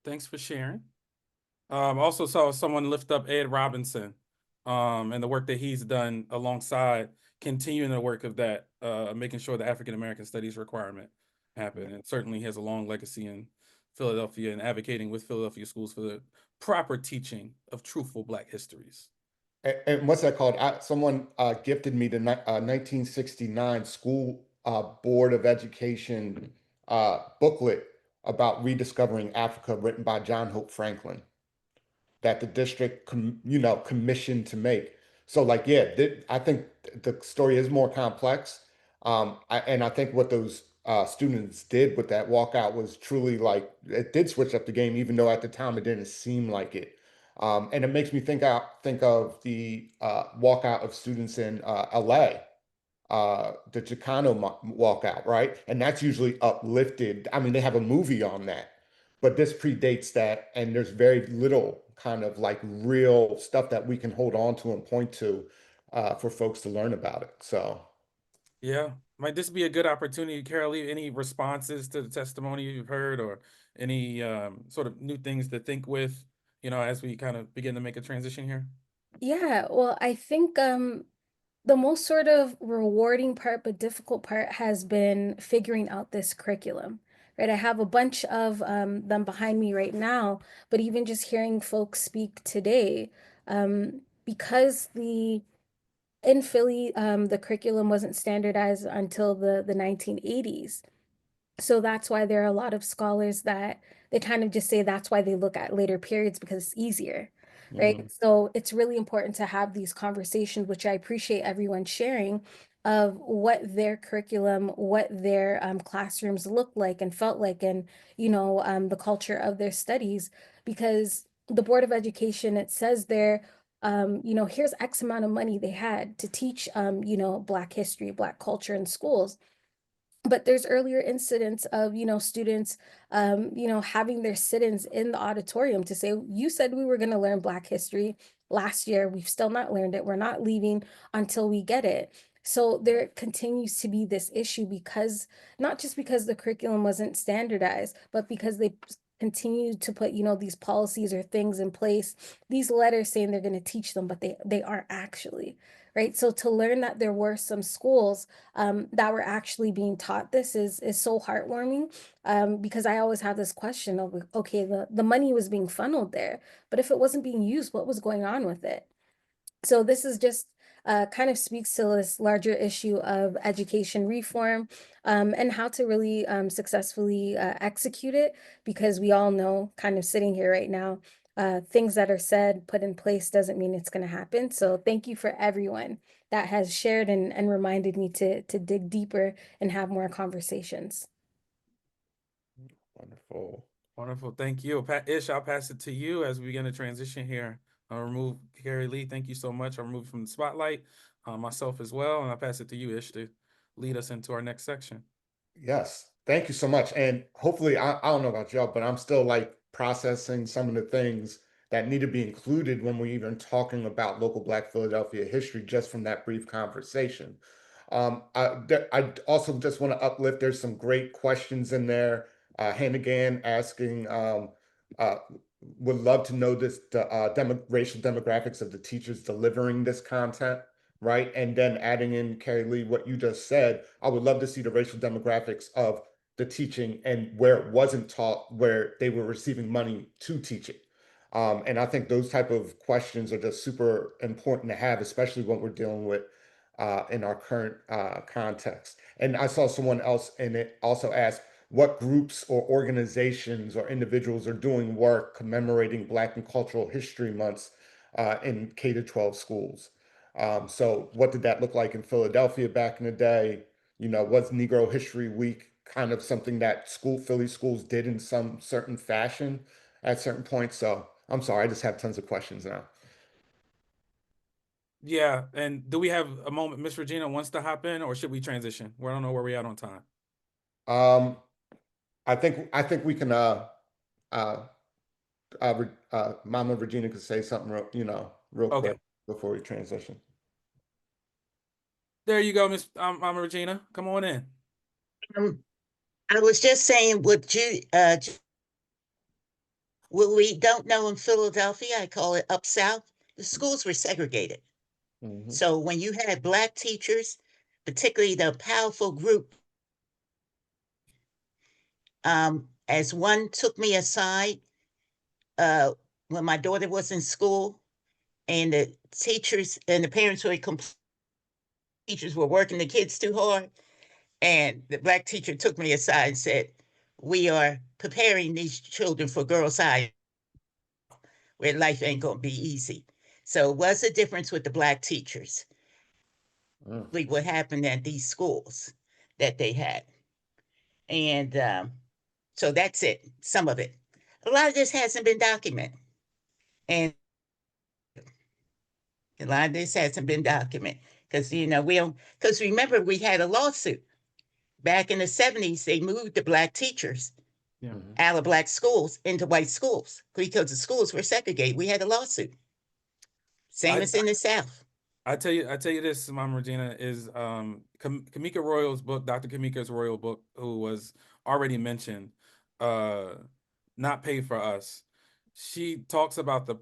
Thanks for sharing. Also saw someone lift up Ed Robinson and the work that he's done alongside continuing the work of that, making sure the African American Studies requirement happened. And certainly has a long legacy in Philadelphia and advocating with Philadelphia schools for the proper teaching of truthful Black histories. And what's that called? Someone gifted me the 1969 School Board of Education booklet about rediscovering Africa, written by John Hope Franklin, that the district, commissioned to make. So, I think the story is more complex. I think what those students did with that walkout was truly it did switch up the game, even though at the time it didn't seem like it. And it makes me think of the walkout of students in LA, the Chicano walkout, right? And that's usually uplifted. I mean, they have a movie on that, but this predates that, and there's very little kind of real stuff that we can hold on to and point to for folks to learn about it. So, yeah, might this be a good opportunity, Carrilee? Any responses to the testimony you've heard, or any sort of new things to think with, as we kind of begin to make a transition here? Yeah, well, I think the most sort of rewarding part but difficult part has been figuring out this curriculum, right? I have a bunch of them behind me right now, but even just hearing folks speak today, because in Philly, the curriculum wasn't standardized until the 1980s. So that's why there are a lot of scholars that they kind of just say that's why they look at later periods because it's easier, right? So it's really important to have these conversations, which I appreciate everyone sharing, of what their curriculum, what their classrooms looked like and felt like, and the culture of their studies, because the Board of Education, it says there, here's X amount of money they had to teach, Black history, Black culture in schools. But there's earlier incidents of, students, having their sit-ins in the auditorium to say, you said we were going to learn Black history last year. We've still not learned it. We're not leaving until we get it. So there continues to be this issue because, not just because the curriculum wasn't standardized, but because they continue to put, these policies or things in place, these letters saying they're going to teach them, but they aren't actually, right? So to learn that there were some schools that were actually being taught this is so heartwarming, because I always have this question of, okay, the money was being funneled there, but if it wasn't being used, what was going on with it? So this is just kind of speaks to this larger issue of education reform, and how to really successfully execute it, because we all know, kind of sitting here right now, things that are said, put in place doesn't mean it's going to happen. So thank you for everyone that has shared and reminded me to dig deeper and have more conversations. Wonderful. Wonderful. Thank you. Ish, I'll pass it to you as we begin to transition here. I'll remove Carrilee. Thank you so much. I'll remove from the spotlight, myself as well. And I'll pass it to you, Ish, to lead us into our next section. Yes, thank you so much. And hopefully, I don't know about y'all, but I'm still like processing some of the things that need to be included when we're even talking about local Black Philadelphia history, just from that brief conversation. I also just want to uplift, there's some great questions in there. Hannigan asking, uh, would love to know the racial demographics of the teachers delivering this content, right? And then adding in, Carrilee, what you just said, I would love to see the racial demographics of the teaching and where it wasn't taught, where they were receiving money to teach it. And I think those type of questions are just super important to have, especially when we're dealing with in our current context. And I saw someone else in it also ask what groups or organizations or individuals are doing work commemorating Black and Cultural History Months in K to 12 schools. So what did that look like in Philadelphia back in the day? You know, was Negro History Week kind of something that Philly schools did in some certain fashion at certain points? So I'm sorry, I just have tons of questions now. Yeah. And do we have a moment Miss Regina wants to hop in, or should we transition? I don't know where we're at on time. Um, I think we can uh, Mama Regina could say something real Okay. quick before we transition. There you go, Miss Mama Regina. Come on in. I was just saying what we don't know in Philadelphia, I call it up south, the schools were segregated. Mhm. So when you had Black teachers, particularly the powerful group, as one took me aside uh, when my daughter was in school, and the teachers and the parents were teachers were working the kids too hard, and the Black teacher took me aside and said, "We are preparing these children for girls' high, where life ain't gonna be easy." So it was a difference with the Black teachers. Mm. What happened at these schools that they had, and so that's it. Some of it. A lot of this hasn't been documented, and a lot of this hasn't been documented because we don't. Because remember, we had a lawsuit back in the 70s. They moved the Black teachers Yeah. Mhm. out of Black schools into white schools because the schools were segregated. We had a lawsuit. Same I as in the South. I tell you this, Mama Regina, is Kamika Royal's book, Dr. Kamika's Royal book, who was already mentioned, uh, Not Paid for Us. She talks about the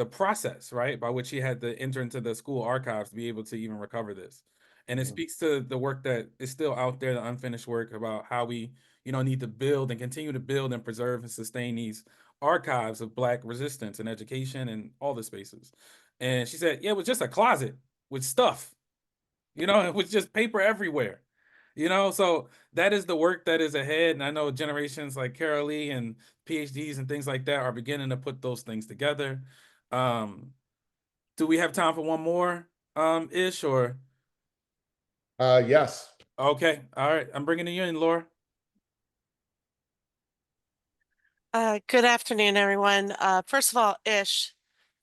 process, right, by which she had to enter into the school archives to be able to even recover this. And it Mhm. speaks to the work that is still out there, the unfinished work about how we, need to build and continue to build and preserve and sustain these archives of Black resistance and education and all the spaces. And she said, yeah, it was just a closet with stuff, it was just paper everywhere, so that is the work that is ahead. And I know generations like Carrilee and PhDs and things like that are beginning to put those things together. Do we have time for one more, Ish, or? Yes. Okay. All right. I'm bringing you in, Laura. Good afternoon, everyone. First of all, Ish,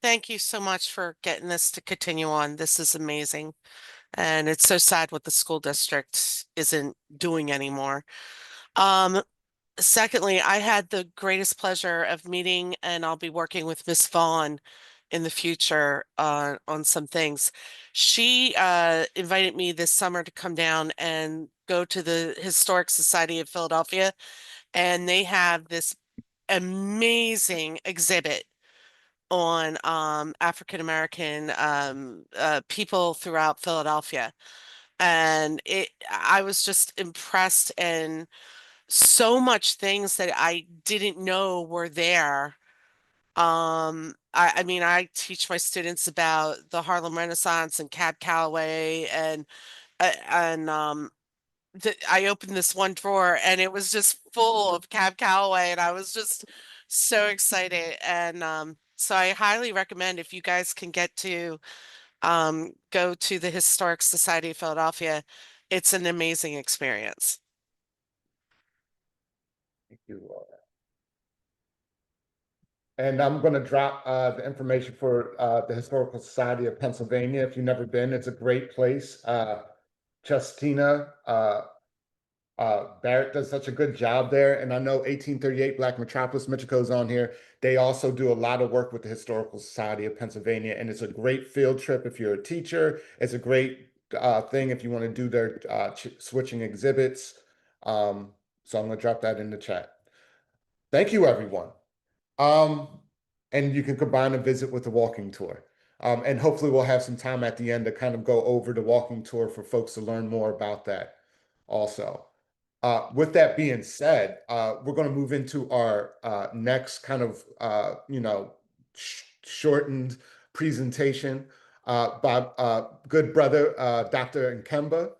thank you so much for getting this to continue on. This is amazing. And it's so sad what the school district isn't doing anymore. Secondly, I had the greatest pleasure of meeting, and I'll be working with Miss Vaughn in the future on some things. She invited me this summer to come down and go to the Historic Society of Philadelphia, and they have this amazing exhibit on African American people throughout Philadelphia. And I was just impressed, and so much things that I didn't know were there. I mean, I teach my students about the Harlem Renaissance and Cab Calloway, and I opened this one drawer and it was just full of Cab Calloway, and I was just so excited. And so I highly recommend, if you guys can get to go to the Historic Society of Philadelphia, it's an amazing experience. Thank you, Laura. And I'm going to drop the information for the Historical Society of Pennsylvania. If you've never been, it's a great place. Justina Barrett does such a good job there. And I know 1838 Black Metropolis, Michiko's on here. They also do a lot of work with the Historical Society of Pennsylvania. And it's a great field trip if you're a teacher. It's a great thing if you want to do their switching exhibits. So I'm going to drop that in the chat. Thank you, everyone. And you can combine a visit with the walking tour. And hopefully we'll have some time at the end to kind of go over the walking tour for folks to learn more about that also. With that being said, we're going to move into our next kind of, shortened presentation by good brother, Dr. Ikemba,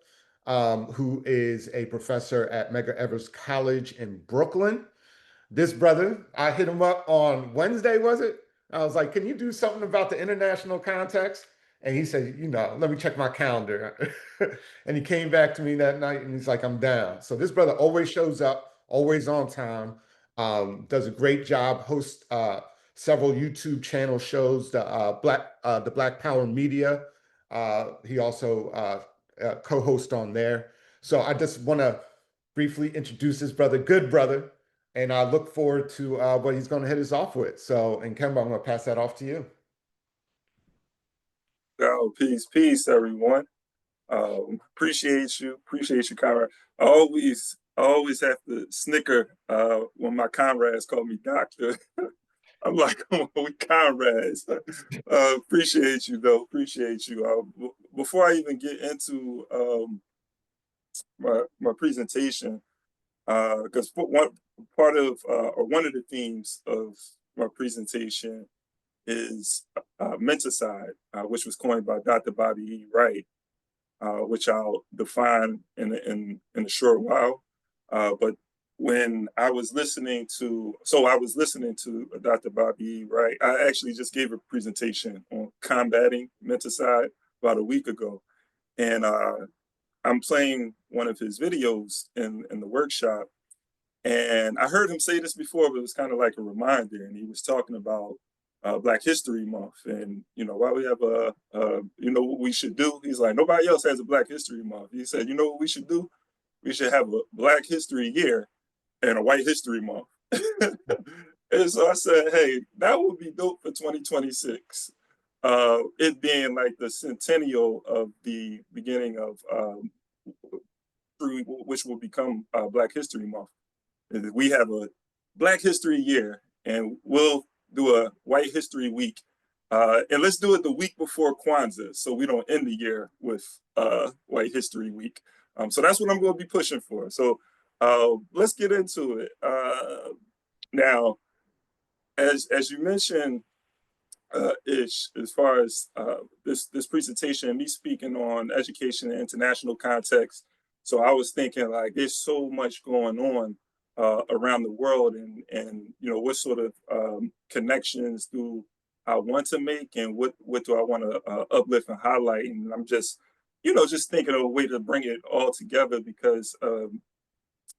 who is a professor at Medgar Evers College in Brooklyn. This brother, I hit him up on Wednesday, was it? I was like, can you do something about the international context? And he said, let me check my calendar. And he came back to me that night and he's like, I'm down. So this brother always shows up, always on time, does a great job, hosts several YouTube channel shows, the Black Power Media. He also co-hosts on there. So I just want to briefly introduce his brother, good brother. And I look forward to what he's going to hit us off with. So, Ikemba, I'm going to pass that off to you. Oh, peace, everyone. Appreciate you, Conrad. I always have to snicker when my comrades call me doctor. I'm like, come on, we comrades. Appreciate you, though. Appreciate you. Before I even get into my presentation, because one of the themes of my presentation is menticide, which was coined by Dr. Bobby E. Wright, which I'll define in a short while. But when I was listening to Dr. Bobby E. Wright, I actually just gave a presentation on combating menticide about a week ago, and I'm playing one of his videos in the workshop, and I heard him say this before, but it was kind of like a reminder. And he was talking about Black History Month, and why we have what we should do. He's like, nobody else has a Black History Month. He said, what we should do? We should have a Black History Year and a White History Month. And so I said, hey, that would be dope for 2026. It being like the centennial of the beginning of which will become Black History Month. We have a Black History Year, and we'll do a White History Week. And let's do it the week before Kwanzaa, so we don't end the year with White History Week. So that's what I'm going to be pushing for. So let's get into it. Now, as you mentioned, Ish, as far as this presentation, me speaking on education in international context, so I was thinking, like, there's so much going on around the world, and what sort of connections do I want to make, and what do I want to uplift and highlight? And I'm just just thinking of a way to bring it all together, because when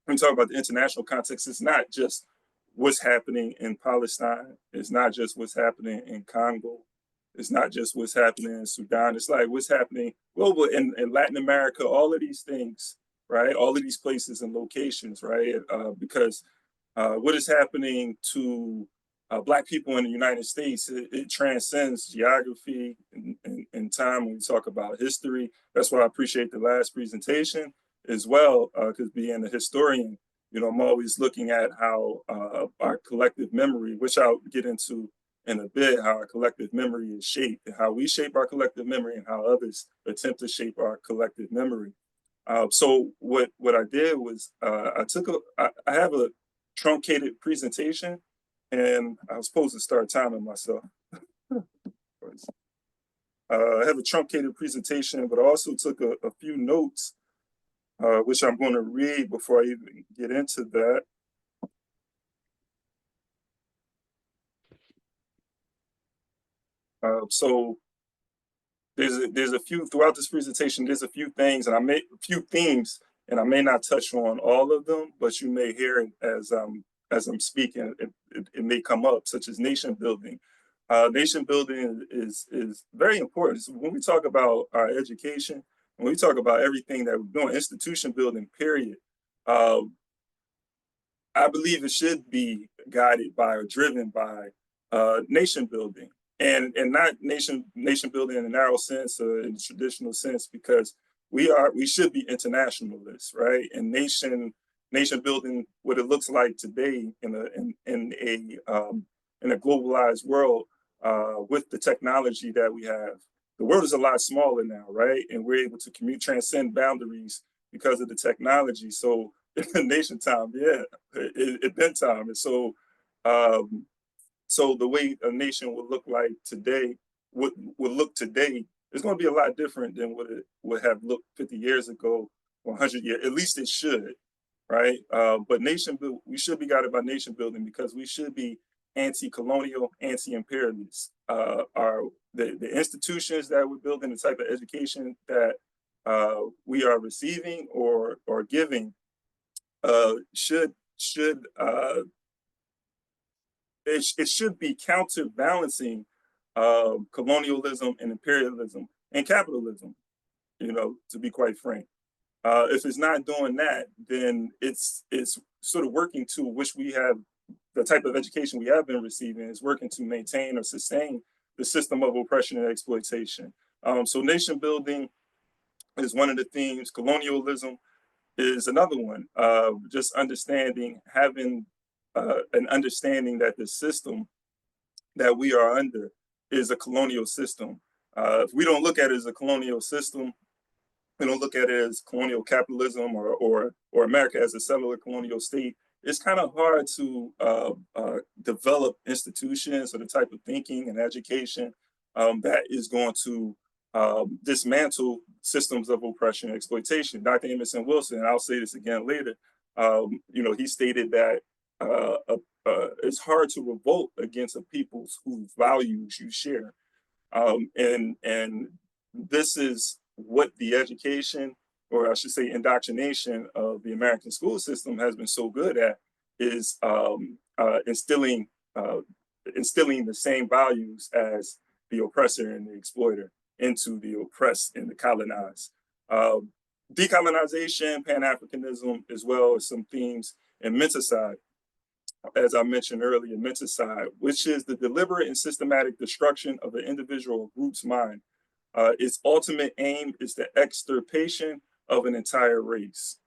we talk about the international context, it's not just what's happening in Palestine. It's not just what's happening in Congo. It's not just what's happening in Sudan. It's like what's happening global in Latin America, all of these things, right? All of these places and locations, right? Because what is happening to Black people in the United States, it transcends geography and time when we talk about history. That's why I appreciate the last presentation as well, because being a historian, I'm always looking at how our collective memory, which I'll get into in a bit how our collective memory is shaped, and how we shape our collective memory, and how others attempt to shape our collective memory. So what I did was I have a truncated presentation, and I was supposed to start timing myself. I have a truncated presentation, but I also took a few notes, which I'm going to read before I even get into that. So there's a few throughout this presentation. There's a few things, and a few themes, and I may not touch on all of them, but you may hear it as I'm speaking. It may come up, such as nation building. Nation building is very important. So when we talk about our education, when we talk about everything that we're doing, institution building, period. I believe it should be guided by or driven by nation building, and not nation building in a narrow sense or in the traditional sense, because we should be internationalists, right? And nation building, what it looks like today in a globalized world, with the technology that we have. The world is a lot smaller now, right? And we're able to transcend boundaries because of the technology. So nation time, yeah, it been time. And so so the way a nation would look like today, would look today, is going to be a lot different than what it would have looked 50 years ago, 100 years. At least it should, right? But we should be guided by nation building, because we should be anti-colonial, anti-imperialist. The institutions that we're building, the type of education that we are receiving or giving, should it should be counterbalancing colonialism and imperialism and capitalism, to be quite frank. If it's not doing that, then it's sort of working to which we have, the type of education we have been receiving is working to maintain or sustain the system of oppression and exploitation. So nation building is one of the themes. Colonialism is another one. Just having an understanding that the system that we are under is a colonial system. If we don't look at it as a colonial system, we don't look at it as colonial capitalism or America as a settler colonial state, it's kind of hard to develop institutions or the type of thinking and education that is going to dismantle systems of oppression and exploitation. Dr. Emerson Wilson, and I'll say this again later, he stated that it's hard to revolt against a people whose values you share. And this is what the education, or I should say indoctrination, of the American school system has been so good at, is instilling the same values as the oppressor and the exploiter into the oppressed and the colonized. Decolonization, Pan-Africanism, as well as some themes, and menticide, as I mentioned earlier, menticide, which is the deliberate and systematic destruction of an individual or group's mind. Its ultimate aim is the extirpation of an entire race.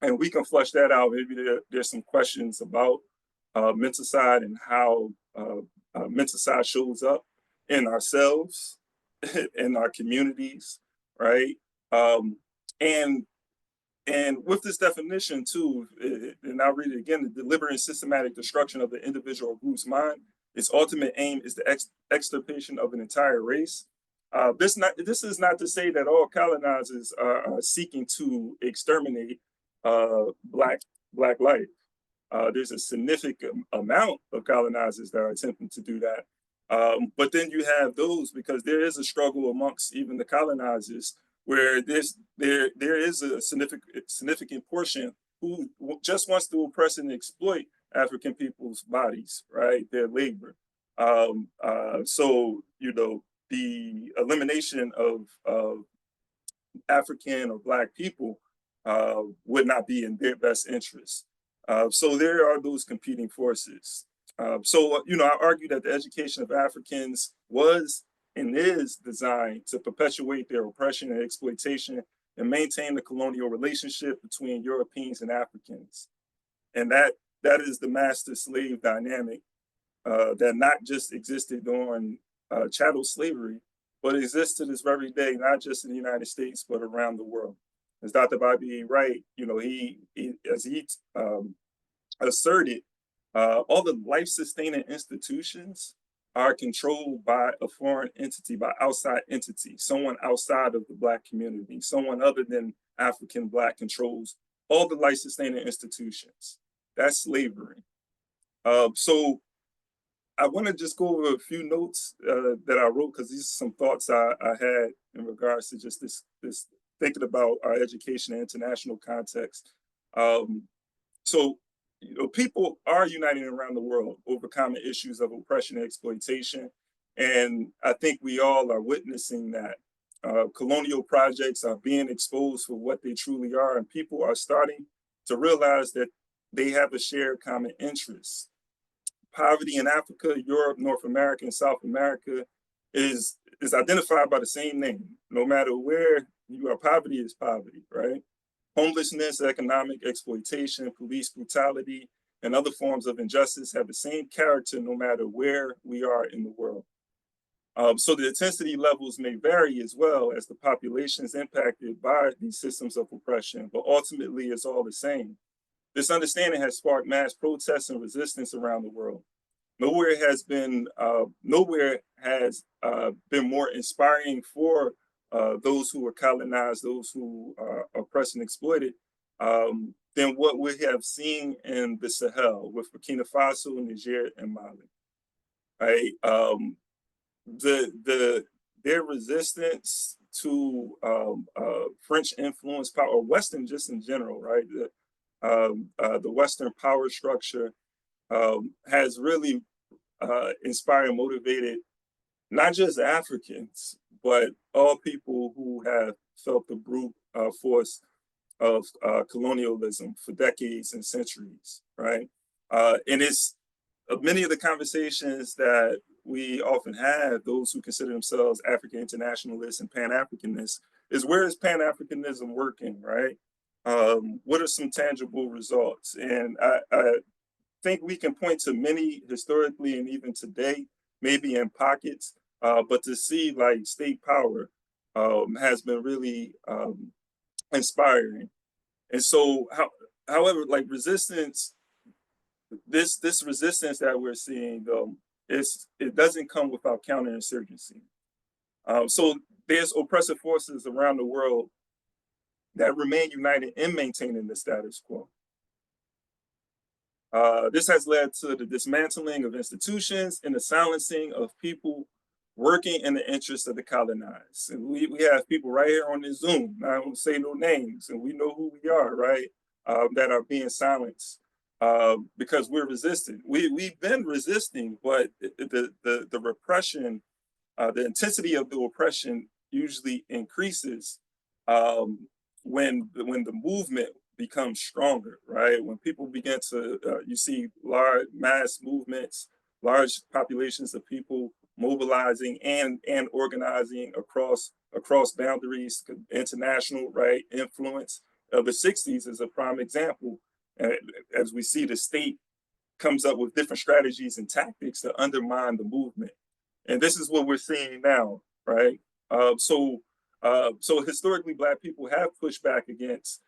And we can flesh that out. Maybe there's some questions about menticide and how menticide shows up in ourselves, in our communities, right? And with this definition too, and I'll read it again, the deliberate and systematic destruction of the individual or group's mind, its ultimate aim is the extirpation of an entire race. This is not to say that all colonizers are seeking to exterminate Black life. There's a significant amount of colonizers that are attempting to do that. But then you have those, because there is a struggle amongst even the colonizers, where there is a significant portion who just wants to oppress and exploit African people's bodies, right? Their labor. So the elimination of African or Black people would not be in their best interest. So there are those competing forces. So I argue that the education of Africans was and is designed to perpetuate their oppression and exploitation and maintain the colonial relationship between Europeans and Africans. And that is the master-slave dynamic that not just existed during chattel slavery, but exists to this very day, not just in the United States, but around the world. As Dr. Bobby Wright, he asserted, all the life-sustaining institutions are controlled by a foreign entity, by outside entity, someone outside of the Black community, someone other than African Black controls all the life-sustaining institutions. That's slavery. So I want to just go over a few notes that I wrote, because these are some thoughts I had in regards to just this thinking about our education in international context. So, people are uniting around the world over common issues of oppression and exploitation. And I think we all are witnessing that. Colonial projects are being exposed for what they truly are, and people are starting to realize that they have a shared common interest. Poverty in Africa, Europe, North America, and South America is identified by the same name. No matter where you are, poverty is poverty, right? Homelessness, economic exploitation, police brutality, and other forms of injustice have the same character no matter where we are in the world. So the intensity levels may vary as well as the population is impacted by these systems of oppression, but ultimately it's all the same. This understanding has sparked mass protests and resistance around the world. Nowhere has been more inspiring for those who are colonized, those who are oppressed and exploited, than what we have seen in the Sahel with Burkina Faso, Niger, and Mali. Right? Their resistance to French influence power, or Western just in general, right? The Western power structure has really inspired and motivated not just Africans, but all people who have felt the brute force of colonialism for decades and centuries, right? And it's many of the conversations that we often have, those who consider themselves African internationalists and Pan-Africanists, is where is Pan-Africanism working, right? What are some tangible results? And I think we can point to many historically and even today, maybe in pockets, but to see like state power has been really inspiring. And so, however, like resistance, this resistance that we're seeing, though, it doesn't come without counterinsurgency. So there's oppressive forces around the world that remain united in maintaining the status quo. This has led to the dismantling of institutions and the silencing of people working in the interest of the colonized. And we have people right here on this Zoom, I won't say no names, and we know who we are, right, that are being silenced because we're resisting. We've been resisting, but the repression, the intensity of the oppression usually increases when the movement becomes stronger, right? When people begin to, you see large mass movements, large populations of people mobilizing and organizing across boundaries, international, right, influence. The 60s is a prime example. As we see, the state comes up with different strategies and tactics to undermine the movement. And this is what we're seeing now, right? So historically, Black people have pushed back against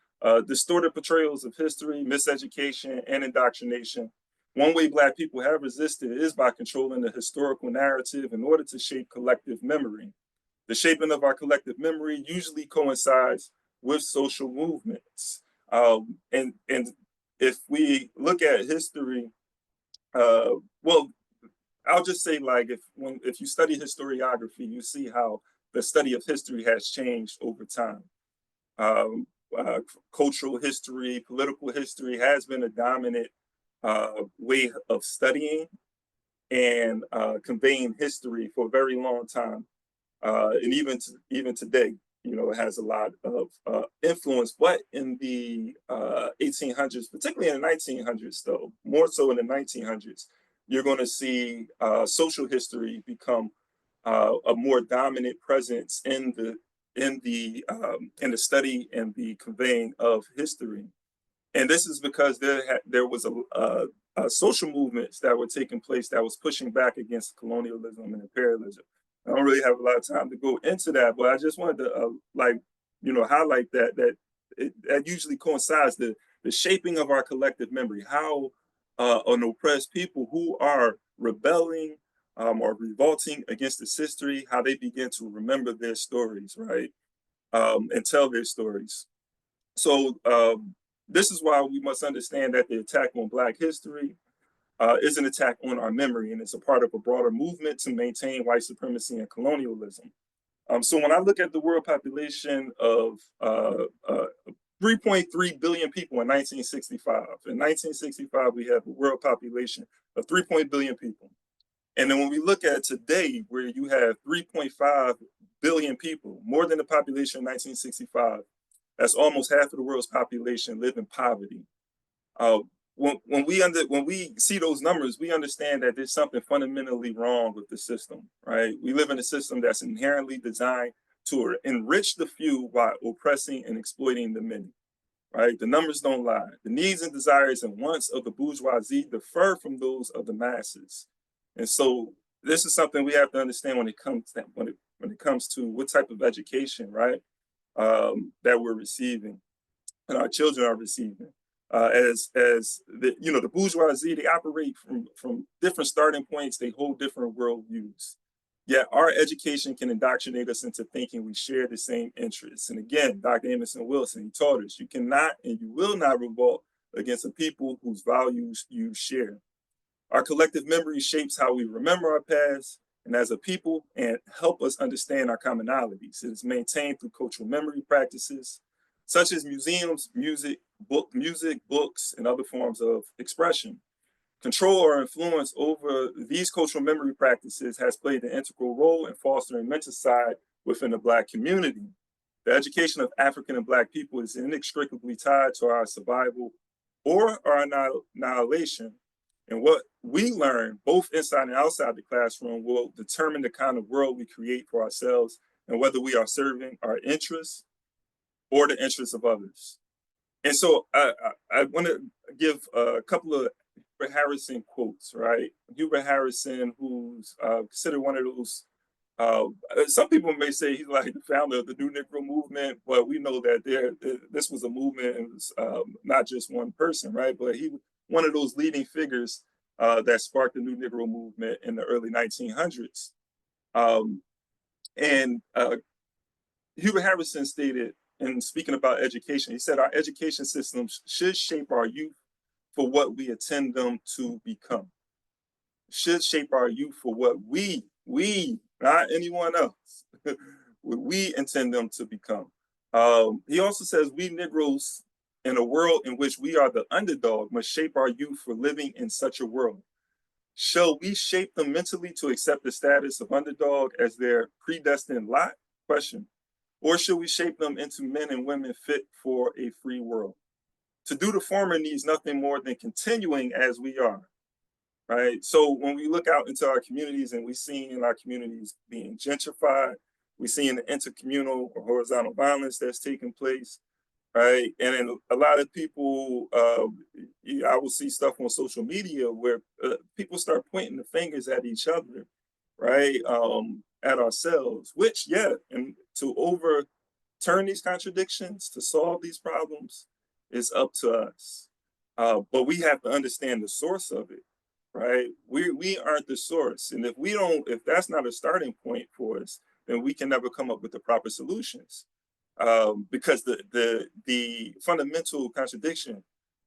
distorted portrayals of history, miseducation, and indoctrination. One way Black people have resisted is by controlling the historical narrative in order to shape collective memory. The shaping of our collective memory usually coincides with social movements. And if we look at history, well, I'll just say, like, if you study historiography, you see how the study of history has changed over time. Cultural history, political history has been a dominant way of studying and conveying history for a very long time, and even today, it has a lot of influence. But in the 1800s, particularly in the 1900s, though, more so in the 1900s, you're going to see social history become a more dominant presence in the study and the conveying of history. And this is because there was social movements that were taking place that was pushing back against colonialism and imperialism. I don't really have a lot of time to go into that, but I just wanted to highlight that usually coincides the shaping of our collective memory, how an oppressed people who are rebelling or revolting against this history, how they begin to remember their stories, right? And tell their stories. So this is why we must understand that the attack on Black history is an attack on our memory, and it's a part of a broader movement to maintain white supremacy and colonialism. So when I look at the world population of 3.3 billion people in 1965, we have a world population of 3 billion people. And then when we look at today, where you have 3.5 billion people, more than the population in 1965, that's almost half of the world's population live in poverty. When we see those numbers, we understand that there's something fundamentally wrong with the system, right? We live in a system that's inherently designed to enrich the few while oppressing and exploiting the many, right? The numbers don't lie. The needs and desires and wants of the bourgeoisie differ from those of the masses. And so this is something we have to understand when it comes to what type of education, right, that we're receiving and our children are receiving. As the bourgeoisie, they operate from different starting points. They hold different worldviews. Yet our education can indoctrinate us into thinking we share the same interests. And again, Dr. Emerson Wilson, he taught us, you cannot and you will not revolt against a people whose values you share. Our collective memory shapes how we remember our past and as a people and help us understand our commonalities. It is maintained through cultural memory practices, such as museums, music, books, and other forms of expression. Control or influence over these cultural memory practices has played an integral role in fostering menticide within the Black community. The education of African and Black people is inextricably tied to our survival or our annihilation. And what we learn, both inside and outside the classroom, will determine the kind of world we create for ourselves and whether we are serving our interests or the interests of others. And so I want to give a couple of Hubert Harrison quotes, right? Hubert Harrison, who's considered one of those, some people may say he's like the founder of the New Negro movement, but we know that this was a movement and it was not just one person, right? But he was one of those leading figures that sparked the New Negro movement in the early 1900s. Hubert Harrison stated, in speaking about education, he said, our education systems should shape our youth for what we intend them to become. Should shape our youth for what we, not anyone else, what we intend them to become. He also says, we Negroes in a world in which we are the underdog must shape our youth for living in such a world. Shall we shape them mentally to accept the status of underdog as their predestined lot? Question. Or should we shape them into men and women fit for a free world? To do the former needs nothing more than continuing as we are, right? So when we look out into our communities and we see in our communities being gentrified, we see in the intercommunal or horizontal violence that's taking place, right? And then a lot of people, I will see stuff on social media where people start pointing the fingers at each other, right? At ourselves, which, yeah, and to overturn these contradictions, to solve these problems, is up to us. But we have to understand the source of it, right? We aren't the source. And if that's not a starting point for us, then we can never come up with the proper solutions. Because the fundamental contradiction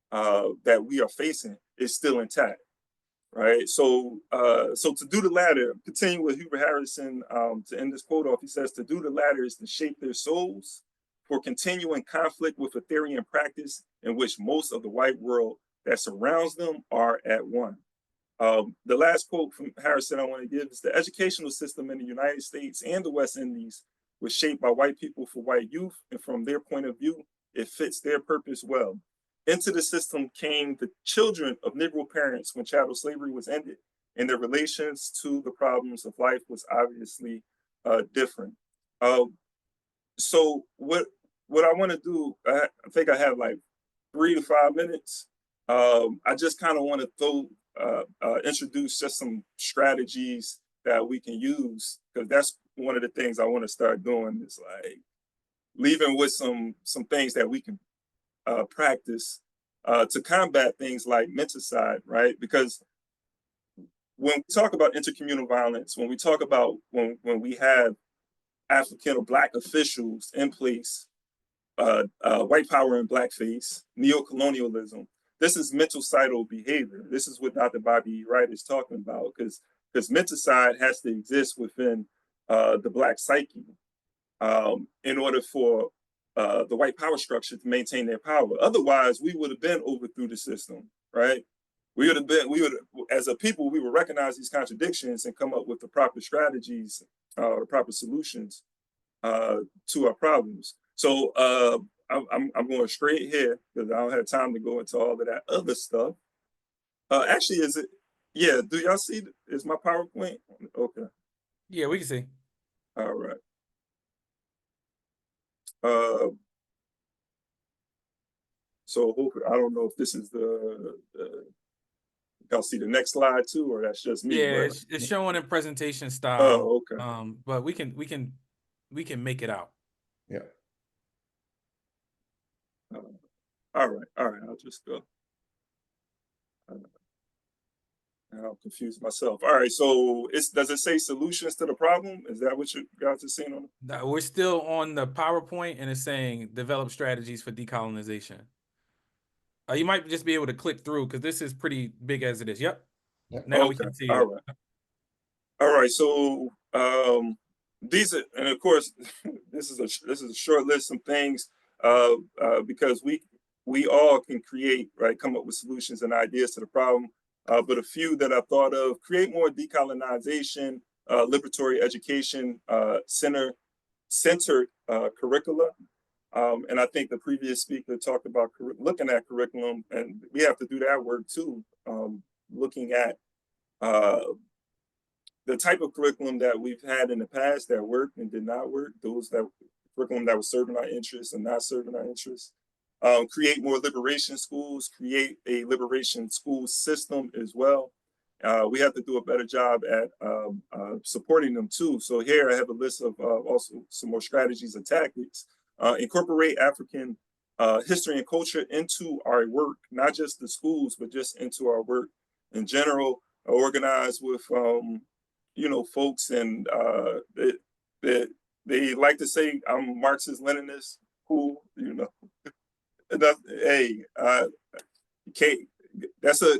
that we are facing is still intact. Right. So to do the latter, continue with Hubert Harrison to end this quote off, he says, to do the latter is to shape their souls for continuing conflict with a theory and practice in which most of the white world that surrounds them are at one. The last quote from Harrison I want to give is, the educational system in the United States and the West Indies was shaped by white people for white youth, and from their point of view, it fits their purpose well. Into the system came the children of Negro parents when chattel slavery was ended, and their relations to the problems of life was obviously different. So what I want to do, I think I have like 3 to 5 minutes. I just kind of want to introduce just some strategies that we can use, because that's one of the things I want to start doing, is like leaving with some things that we can practice to combat things like menticide, right? Because when we talk about intercommunal violence, when we talk about when we have African or Black officials in place, white power and blackface, neocolonialism, this is mental-cidal behavior. This is what Dr. Bobby Wright is talking about, because menticide has to exist within the Black psyche in order for the white power structure to maintain their power. Otherwise, we would have been overthrew the system, right? We would, as a people, we would recognize these contradictions and come up with the proper strategies, the proper solutions to our problems. So I'm going straight here because I don't have time to go into all of that other stuff. Actually, is it? Yeah. Do y'all see? Is my PowerPoint? Okay. Yeah, we can see. All right. So hopefully, I don't know if this is y'all see the next slide too, or that's just me. Yeah, But it's showing in presentation style. Oh, okay. But we can make it out. Yeah. All right. I'll just go. I'll confuse myself. All right. So does it say solutions to the problem? Is that what you guys are seeing on it? No, we're still on the PowerPoint, and it's saying develop strategies for decolonization. You might just be able to click through because this is pretty big as it is. Yep. Now we can see All it. right. All right. So these are, and of course, this is a short list of things because we all can create, right, come up with solutions and ideas to the problem. But a few that I thought of: create more decolonization, liberatory education, centered curricula. And I think the previous speaker talked about looking at curriculum, and we have to do that work too, looking at the type of curriculum that we've had in the past that worked and did not work, those that curriculum that was serving our interests and not serving our interests. Create more liberation schools, create a liberation school system as well. We have to do a better job at supporting them too. So here I have a list of also some more strategies and tactics. Incorporate African history and culture into our work, not just the schools, but just into our work in general. Organize with folks, and they like to say I'm Marxist Leninist. Cool, hey, that's a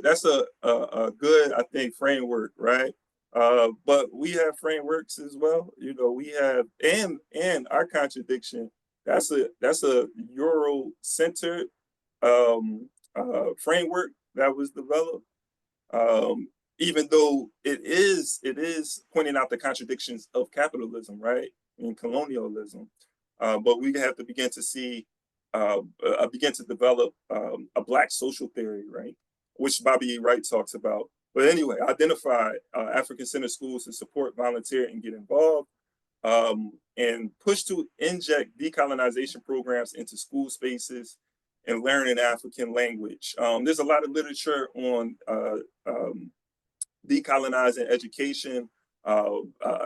good, I think, framework, right? But we have frameworks as well. We have, and our contradiction. That's a Euro-centered framework that was developed. Even though it is pointing out the contradictions of capitalism, right, and colonialism, but we have to begin to develop a Black social theory, right, which Bobby Wright talks about. But anyway, identify African-centered schools to support, volunteer, and get involved, and push to inject decolonization programs into school spaces and learning African language. There's a lot of literature on decolonizing education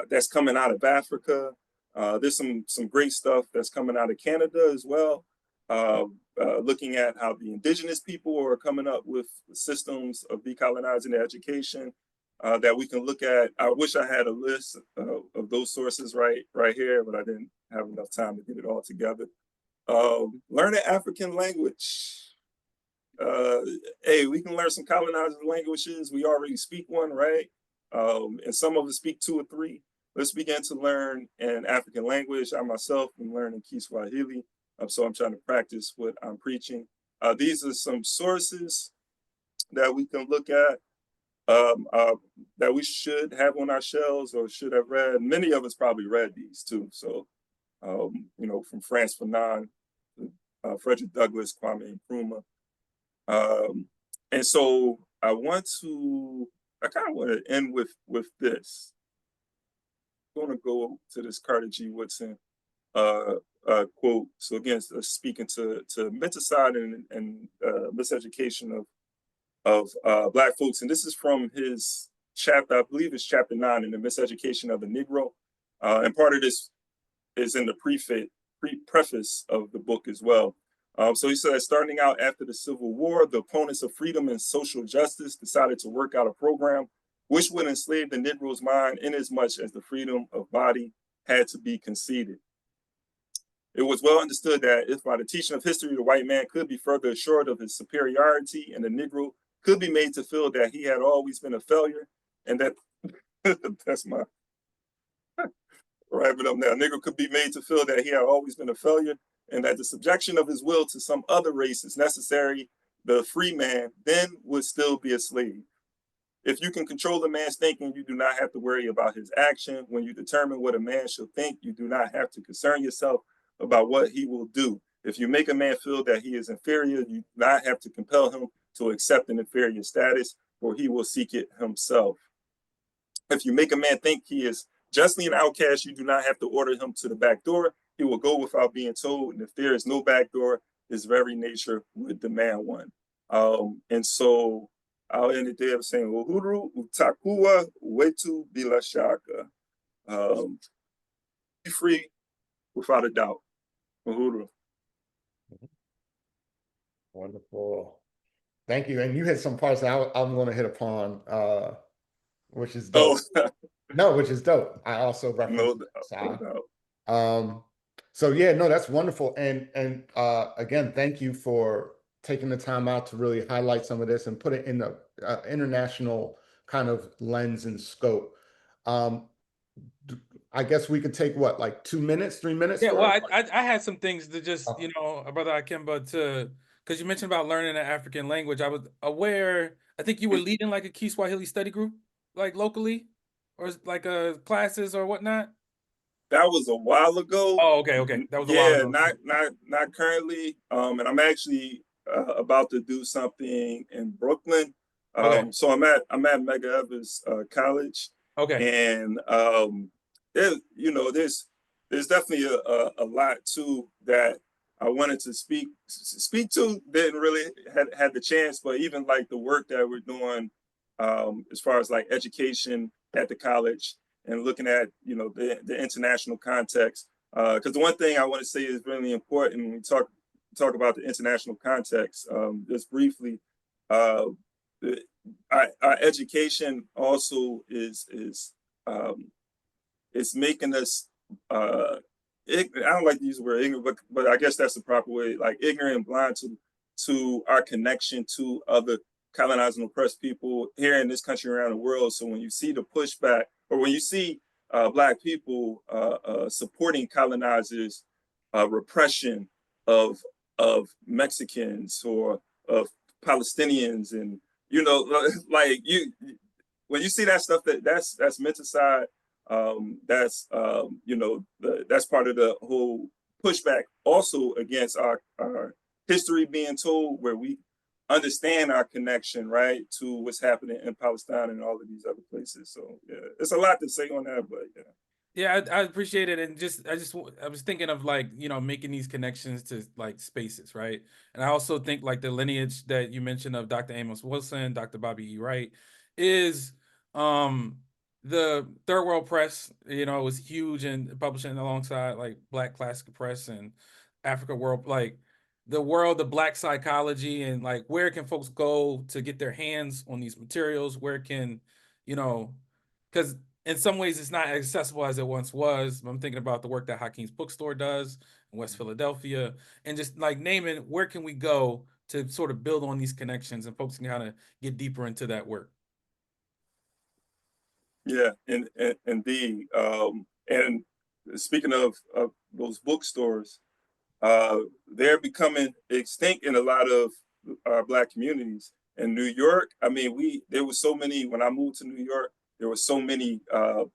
that's coming out of Africa. There's some great stuff that's coming out of Canada as well, looking at how the indigenous people are coming up with systems of decolonizing their education that we can look at. I wish I had a list of those sources right here, but I didn't have enough time to get it all together. Learning African language. Hey, we can learn some colonizing languages. We already speak one, right? And some of us speak 2 or 3. Let's begin to learn an African language. I myself am learning Kiswahili, so I'm trying to practice what I'm preaching. These are some sources that we can look at that we should have on our shelves or should have read. Many of us probably read these too. So, from Frantz Fanon, Frederick Douglass, Kwame Nkrumah. And so I kind of want to end with this. I'm going to go to this Carter G. Woodson quote. So again, speaking to menticide and miseducation Black folks, and this is from his chapter, I believe it's chapter 9 in the Miseducation of the Negro, and part of this is in the preface of the book as well. So he says, starting out after the Civil War, the opponents of freedom and social justice decided to work out a program which would enslave the Negro's mind inasmuch as the freedom of body had to be conceded. It was well understood that if by the teaching of history, the white man could be further assured of his superiority, and the Negro could be made to feel that he had always been a failure, and that that's my wrap it up now. Negro could be made to feel that he had always been a failure, and that the subjection of his will to some other race is necessary, the free man then would still be a slave. If you can control a man's thinking, you do not have to worry about his action. When you determine what a man should think, you do not have to concern yourself about what he will do. If you make a man feel that he is inferior, you do not have to compel him to accept an inferior status, for he will seek it himself. If you make a man think he is justly an outcast, you do not have to order him to the back door. He will go without being told. And if there is no back door, his very nature would demand one. And so I'll end it there saying, Uhuru utakuwa wetu bila shaka. Be free without a doubt. Uhuru. Wonderful. Thank you. And you hit some parts that I'm going to hit upon, which is dope. Oh. No, which is dope. I also referenced so yeah, no, that's wonderful. And again, thank you for taking the time out to really highlight some of this and put it in the international kind of lens and scope. I guess we could take what, like 2 minutes, 3 minutes? Yeah, well, I had some things to just, Brother Ikemba, because you mentioned about learning an African language. I was aware, I think you were leading like a Kiswahili study group, like locally, or like classes or whatnot. That was a while ago. Oh, okay. That was a while ago. Not currently. And I'm actually about to do something in Brooklyn. So I'm at Medgar Evers College. Okay. And there's definitely a lot too that I wanted to speak to. Didn't really had the chance, but even like the work that we're doing as far as like education at the college and looking at the international context. Because the one thing I want to say is really important when we talk about the international context. Just briefly, our education also is making us I don't like to use the word ignorant, but I guess that's the proper way, like ignorant and blind to our connection to other colonized and oppressed people here in this country, around the world. So when you see the pushback, or when you see Black people supporting colonizers' repression of Mexicans or of Palestinians, and like when you see that stuff, that's menticide. That's that's part of the whole pushback also against our history being told, where we understand our connection, right, to what's happening in Palestine and all of these other places. So yeah, it's a lot to say on that, but yeah. Yeah, I appreciate it. And I was thinking of like, making these connections to like spaces, right? And I also think like the lineage that you mentioned of Dr. Amos Wilson, Dr. Bobby E. Wright is the Third World Press, was huge in publishing alongside like Black Classical Press and Africa World, like the world of Black psychology, and like where can folks go to get their hands on these materials? Where can, because in some ways it's not as accessible as it once was. I'm thinking about the work that Hakeem's Bookstore does in West Philadelphia, and just like naming where can we go to sort of build on these connections, and folks can kind of get deeper into that work. Yeah, indeed. And speaking of those bookstores, they're becoming extinct in a lot of our Black communities. In New York, I mean, there was so many, when I moved to New York, there were so many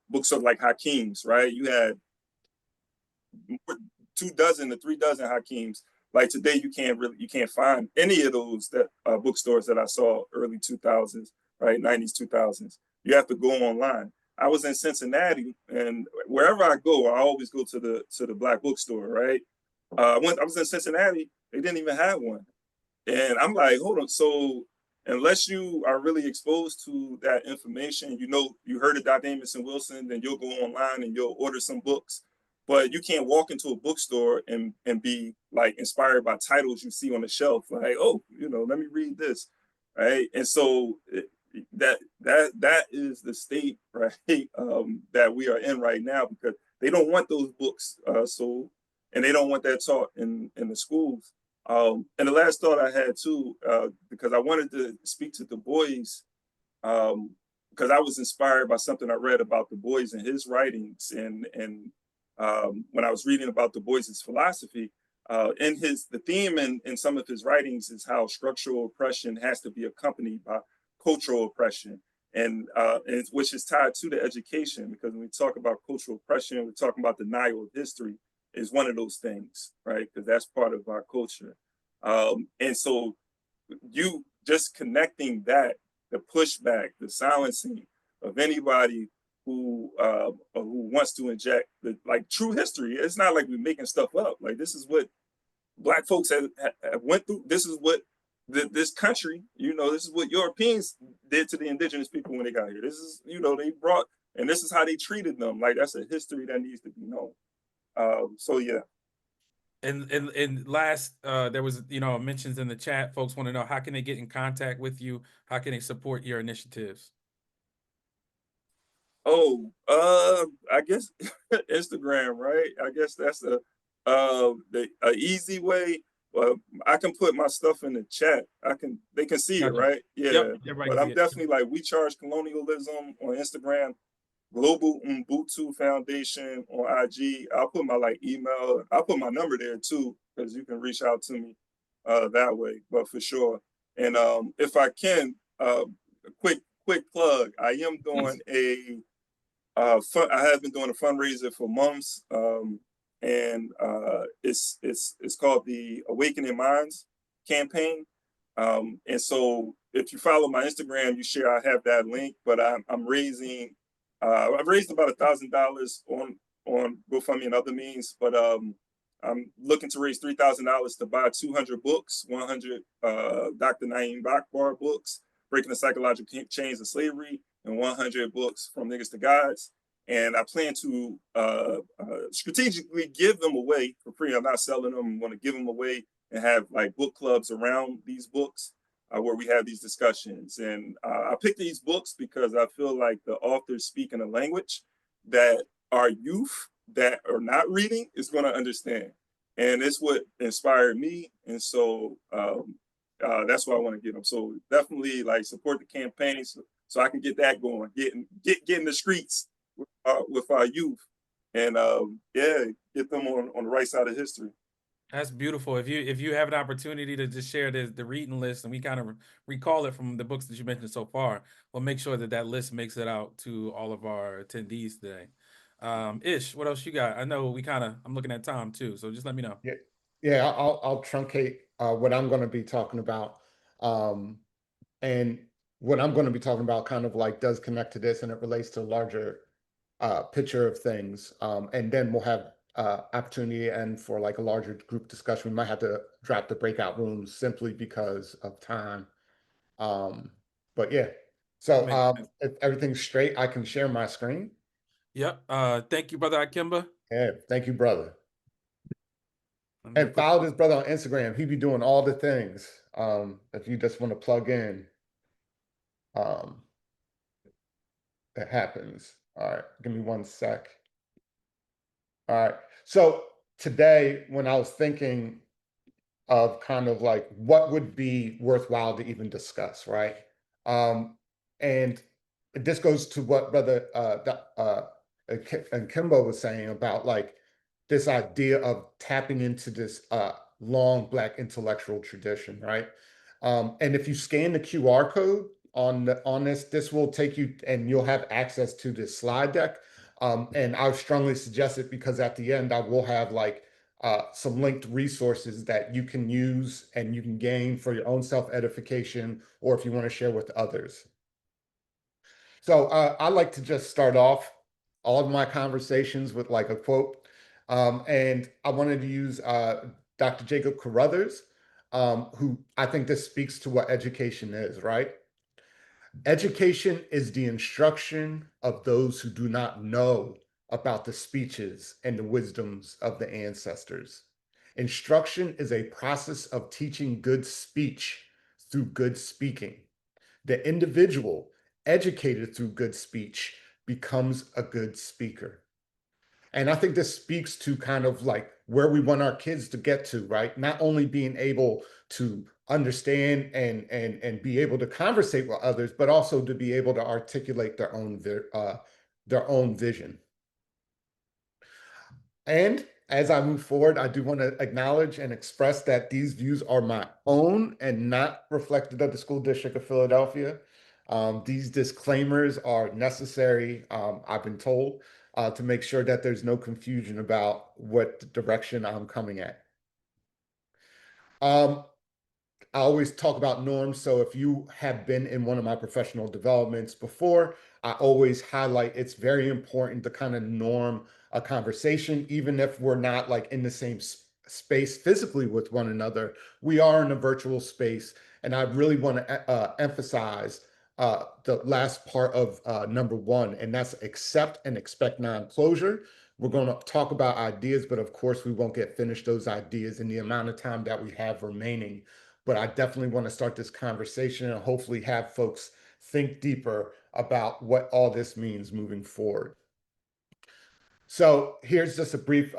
bookstores like Hakeem's, right? You had 2 dozen to 3 dozen Hakeem's. Like today, you can't find any of those bookstores that I saw early 2000s, right? 90s, 2000s. You have to go online. I was in Cincinnati, and wherever I go, I always go to the Black bookstore, right? I was in Cincinnati, they didn't even have one. And I'm like, hold on. So unless you are really exposed to that information, you know, you heard of Dr. Amos and Wilson, then you'll go online and you'll order some books. But you can't walk into a bookstore and be like inspired by titles you see on the shelf, like, oh, you know, let me read this, right? And so that is the state, right, that we are in right now, because they don't want those books sold, and they don't want that taught in the schools. And the last thought I had too, because I wanted to speak to Du Bois, because I was inspired by something I read about Du Bois and his writings, and when I was reading about Du Bois's philosophy, the theme in some of his writings is how structural oppression has to be accompanied by cultural oppression, and which is tied to the education, because when we talk about cultural oppression, we're talking about denial of history is one of those things, right? Because that's part of our culture. And so you just connecting that, the pushback, the silencing of anybody who wants to inject the like true history. It's not like we're making stuff up. Like, this is what Black folks have went through. This is what this country, you know, this is what Europeans did to the indigenous people when they got here. This is, you know, they brought, and this is how they treated them. Like, that's a history that needs to be known. So yeah. And last, there was, you know, mentions in the chat. Folks want to know, how can they get in contact with you? How can they support your initiatives? Oh, I guess Instagram, right? I guess that's the easy way. I can put my stuff in the chat. They can see it, Gotcha. right? Yeah. Yep, everybody But can I'm see it. definitely like, We Charge Colonialism on Instagram, Global Ubuntu Foundation on IG. I'll put my like email. I'll put my number there too, because you can reach out to me that way. But for sure. And if I can, a quick plug. I am doing I have been doing a fundraiser for months, and it's called the Awakening Minds campaign. And so if you follow my Instagram, you share, I have that link. But I'm raising, I've raised about $1,000 on GoFundMe and other means. But I'm looking to raise $3,000 to buy 200 books, 100 Dr. Naeem Bakbar books, Breaking the Psychological Chains of Slavery, and 100 books from Niggas to Gods. And I plan to strategically give them away for free. I'm not selling them. I'm going to give them away and have like book clubs around these books where we have these discussions. And I picked these books because I feel like the authors speak in a language that our youth that are not reading is going to understand. And it's what inspired me. And so that's why I want to get them. So definitely like support the campaign so I can get that going, get in the streets with our youth, and yeah, get them on the right side of history. That's beautiful. If you have an opportunity to just share the reading list, and we kind of recall it from the books that you mentioned so far, we'll make sure that list makes it out to all of our attendees today. Ish, what else you got? I know I'm looking at time too, so just let me know. Yeah, I'll truncate what I'm going to be talking about, and what I'm going to be talking about kind of like does connect to this, and it relates to a larger picture of things, and then we'll have opportunity and for like a larger group discussion. We might have to drop the breakout rooms simply because of time. But yeah, so if everything's straight, I can share my screen. Yep. Thank you, brother Ikemba. Yeah, thank you, brother. And follow this brother on Instagram. He be doing all the things. If you just want to plug in, that happens. All right, give me 1 sec. All right. So today, when I was thinking of kind of like what would be worthwhile to even discuss, right? And this goes to what Brother Ikemba was saying about like this idea of tapping into this long Black intellectual tradition, right? And if you scan the QR code on this will take you, and you'll have access to this slide deck. And I would strongly suggest it because at the end I will have like some linked resources that you can use and you can gain for your own self-edification, or if you want to share with others. So I like to just start off all of my conversations with like a quote. And I wanted to use Dr. Jacob Carruthers. who I think this speaks to what education is, right? Education is the instruction of those who do not know about the speeches and the wisdoms of the ancestors. Instruction is a process of teaching good speech through good speaking. The individual educated through good speech becomes a good speaker. And I think this speaks to kind of like where we want our kids to get to, right? Not only being able to understand and be able to conversate with others, but also to be able to articulate their own vision. And as I move forward, I do want to acknowledge and express that these views are my own and not reflected of the School District of Philadelphia. These disclaimers are necessary, I've been told, to make sure that there's no confusion about what direction I'm coming at. I always talk about norms. So if you have been in one of my professional developments before, I always highlight it's very important to kind of norm a conversation, even if we're not like in the same space physically with one another. We are in a virtual space. And I really want to emphasize the last part of number one, and that's accept and expect non-closure. We're going to talk about ideas, but of course, we won't get finished those ideas in the amount of time that we have remaining. But I definitely want to start this conversation and hopefully have folks think deeper about what all this means moving forward. So here's just a brief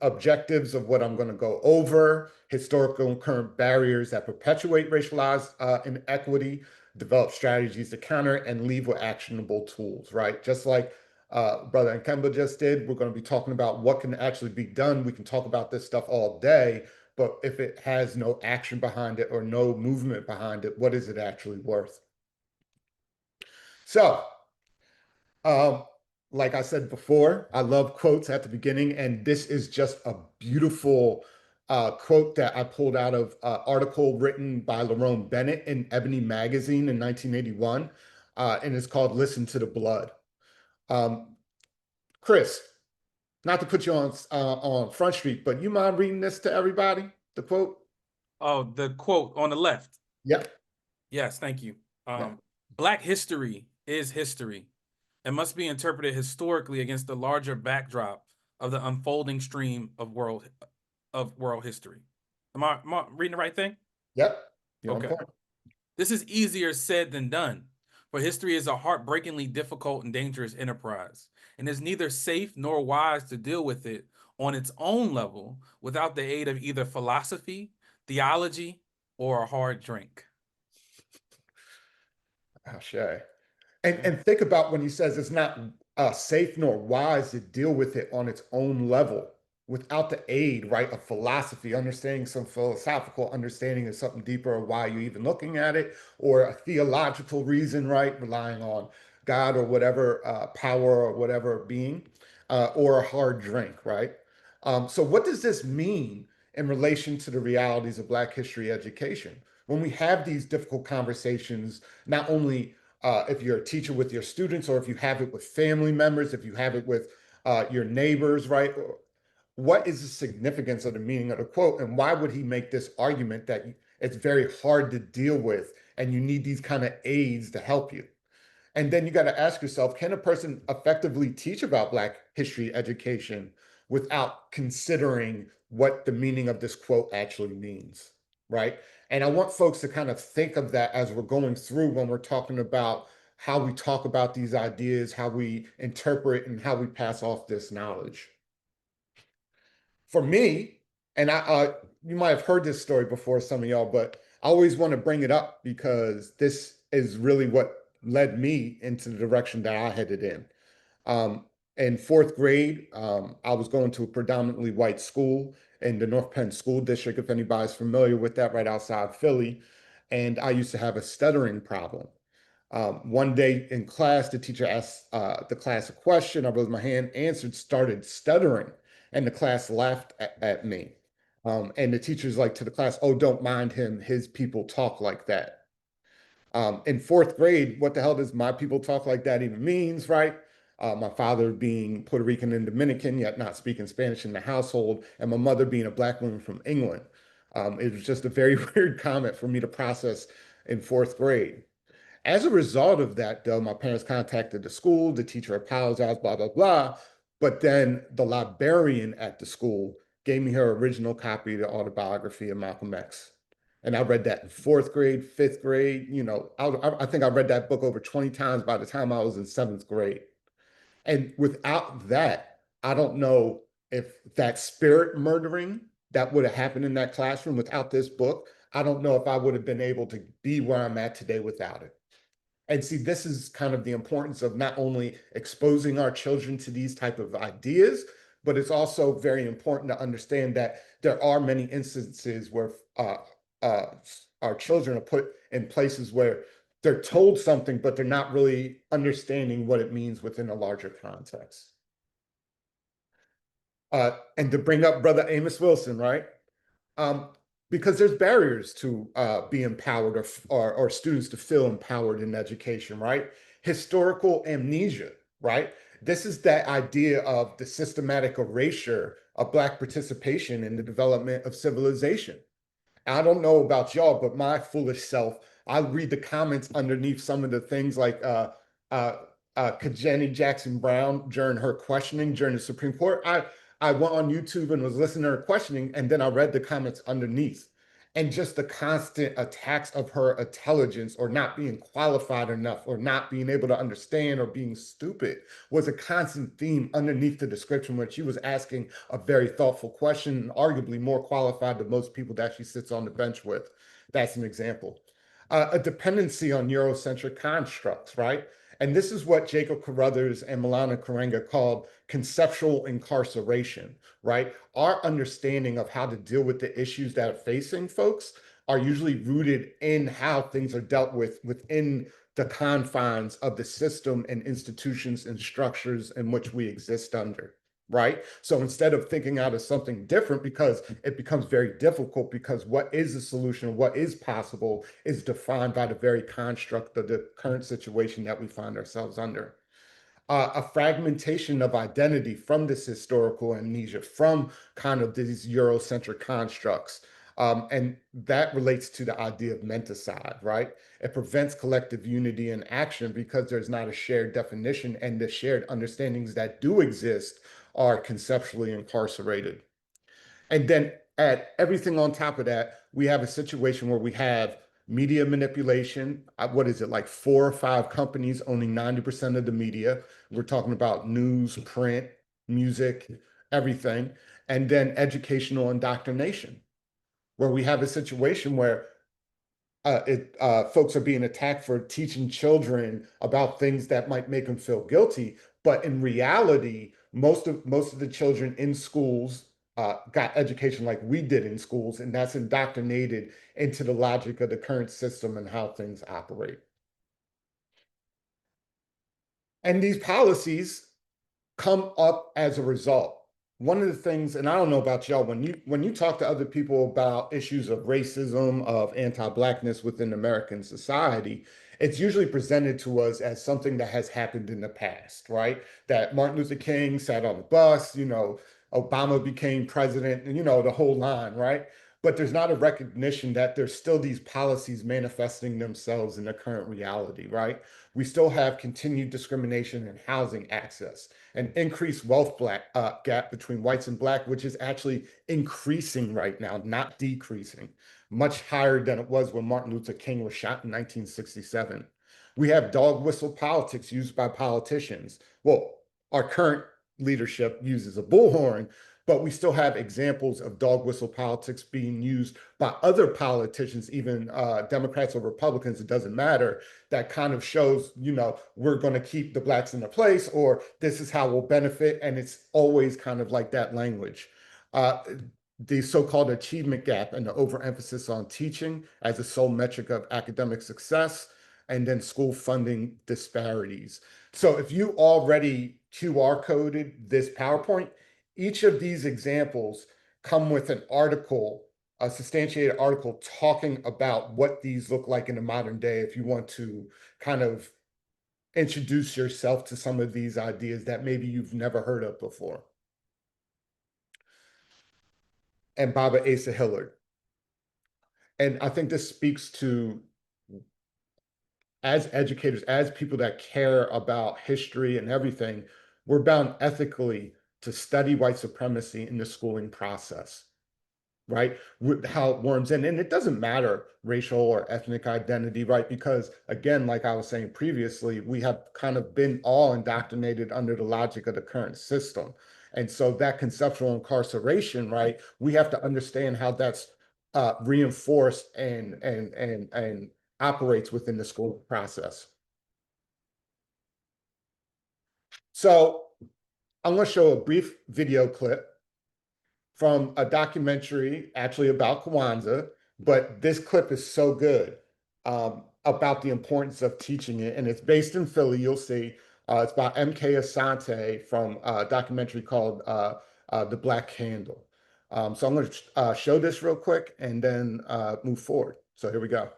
objectives of what I'm going to go over: historical and current barriers that perpetuate racialized inequity, develop strategies to counter, and leave with actionable tools, right? Just like Brother Ikemba just did, we're going to be talking about what can actually be done. We can talk about this stuff all day, but if it has no action behind it or no movement behind it, what is it actually worth? So, like I said before, I love quotes at the beginning, and this is just a beautiful quote that I pulled out of an article written by Lerone Bennett in Ebony magazine in 1981, and it's called "Listen to the Blood." Chris, not to put you on Front Street, but you mind reading this to everybody? The quote. Oh, the quote on the left. Yep. Yes, thank you. Yeah. Black history is history and must be interpreted historically against the larger backdrop of the unfolding stream of world history. Am I reading the right thing? Yep. You're Okay. on point. This is easier said than done, for history is a heartbreakingly difficult and dangerous enterprise, and is neither safe nor wise to deal with it on its own level without the aid of either philosophy, theology, or a hard drink. Ashe. And think about when he says it's not safe nor wise to deal with it on its own level without the aid, right, of philosophy, understanding some philosophical understanding of something deeper, or why you're even looking at it, or a theological reason, right, relying on God or whatever power or whatever being, or a hard drink, right? So what does this mean in relation to the realities of Black history education? When we have these difficult conversations, not only if you're a teacher with your students, or if you have it with family members, if you have it with your neighbors, right? What is the significance of the meaning of the quote? And why would he make this argument that it's very hard to deal with and you need these kind of aids to help you? And then you got to ask yourself, can a person effectively teach about Black history education without considering what the meaning of this quote actually means, right? And I want folks to kind of think of that as we're going through when we're talking about how we talk about these ideas, how we interpret, and how we pass off this knowledge. For me, and you might have heard this story before, some of y'all, but I always want to bring it up because this is really what led me into the direction that I headed in. In fourth grade, I was going to a predominantly white school in the North Penn School District, if anybody's familiar with that, right outside Philly. And I used to have a stuttering problem. One day in class, the teacher asked the class a question. I raised my hand, answered, started stuttering, and the class laughed at me. And the teacher's like to the class, "Oh, don't mind him. His people talk like that." In fourth grade, what the hell does "my people talk like that" even means, right? My father being Puerto Rican and Dominican, yet not speaking Spanish in the household, and my mother being a Black woman from England. It was just a very weird comment for me to process in fourth grade. As a result of that, though, my parents contacted the school, the teacher apologized, blah, blah, blah. But then the librarian at the school gave me her original copy of the autobiography of Malcolm X. And I read that in fourth grade, fifth grade. I think I read that book over 20 times by the time I was in seventh grade. And without that, I don't know if that spirit murdering that would have happened in that classroom without this book. I don't know if I would have been able to be where I'm at today without it. And see, this is kind of the importance of not only exposing our children to these type of ideas, but it's also very important to understand that there are many instances where uh, our children are put in places where they're told something, but they're not really understanding what it means within a larger context. And to bring up Brother Amos Wilson, right? Because there's barriers to be empowered or students to feel empowered in education, right? Historical amnesia, right? This is that idea of the systematic erasure of Black participation in the development of civilization. I don't know about y'all, but my foolish self, I read the comments underneath some of the things like uh, Kajani Jackson Brown during her questioning during the Supreme Court. I went on YouTube and was listening to her questioning, and then I read the comments underneath. And just the constant attacks of her intelligence or not being qualified enough or not being able to understand or being stupid was a constant theme underneath the description when she was asking a very thoughtful question and arguably more qualified than most people that she sits on the bench with. That's an example. A dependency on Eurocentric constructs, right? And this is what Jacob Carruthers and Milana Karenga called conceptual incarceration, right? Our understanding of how to deal with the issues that are facing folks are usually rooted in how things are dealt with within the confines of the system and institutions and structures in which we exist under, right? So instead of thinking out of something different, because it becomes very difficult, because what is the solution, what is possible is defined by the very construct of the current situation that we find ourselves under. A fragmentation of identity from this historical amnesia, from kind of these Eurocentric constructs. And that relates to the idea of menticide, right? It prevents collective unity and action because there's not a shared definition, and the shared understandings that do exist are conceptually incarcerated. And then add everything on top of that, we have a situation where we have media manipulation. What is it, like 4 or 5 companies owning 90% of the media? We're talking about news, print, music, everything. And then educational indoctrination, where we have a situation where folks are being attacked for teaching children about things that might make them feel guilty. But in reality, most of the children in schools got education like we did in schools, and that's indoctrinated into the logic of the current system and how things operate. And these policies come up as a result. One of the things, and I don't know about y'all, when you talk to other people about issues of racism, of anti-Blackness within American society, it's usually presented to us as something that has happened in the past, right? That Martin Luther King sat on the bus, Obama became president, and the whole line, right? But there's not a recognition that there's still these policies manifesting themselves in the current reality, right? We still have continued discrimination in housing access, an increased wealth gap between whites and Black, which is actually increasing right now, not decreasing, much higher than it was when Martin Luther King was shot in 1967. We have dog whistle politics used by politicians. Well, our current leadership uses a bullhorn, but we still have examples of dog whistle politics being used by other politicians, even Democrats or Republicans, it doesn't matter, that kind of shows, we're going to keep the Blacks in their place, or this is how we'll benefit. And it's always kind of like that language. The so-called achievement gap and the overemphasis on teaching as a sole metric of academic success, and then school funding disparities. So if you already QR coded this PowerPoint, each of these examples come with an article, a substantiated article talking about what these look like in the modern day if you want to kind of introduce yourself to some of these ideas that maybe you've never heard of before. And Baba Asa Hillard. And I think this speaks to, as educators, as people that care about history and everything, we're bound ethically to study white supremacy in the schooling process, right? How it worms in. And it doesn't matter racial or ethnic identity, right? Because again, like I was saying previously, we have kind of been all indoctrinated under the logic of the current system. And so that conceptual incarceration, right? We have to understand how that's reinforced and operates within the school process. So I'm going to show a brief video clip from a documentary actually about Kwanzaa, but this clip is so good about the importance of teaching it. And it's based in Philly, you'll see. It's about M.K. Asante from a documentary called The Black Candle. So I'm going to show this real quick and then move forward. So here we go.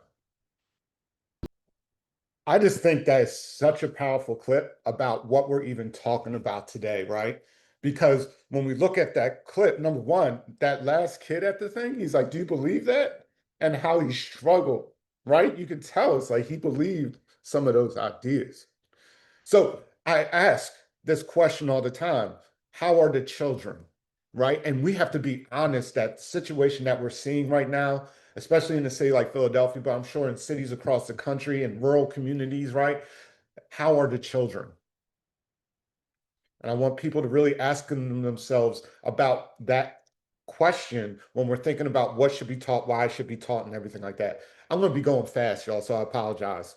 I just think that is such a powerful clip about what we're even talking about today, right? Because when we look at that clip, number one, that last kid at the thing, he's like, "Do you believe that?" And how he struggled, right? You can tell it's like he believed some of those ideas. So I ask this question all the time: how are the children, right? And we have to be honest that situation that we're seeing right now, especially in a city like Philadelphia, but I'm sure in cities across the country and rural communities, right? How are the children? And I want people to really ask themselves about that question when we're thinking about what should be taught, why it should be taught, and everything like that. I'm going to be going fast, y'all, so I apologize.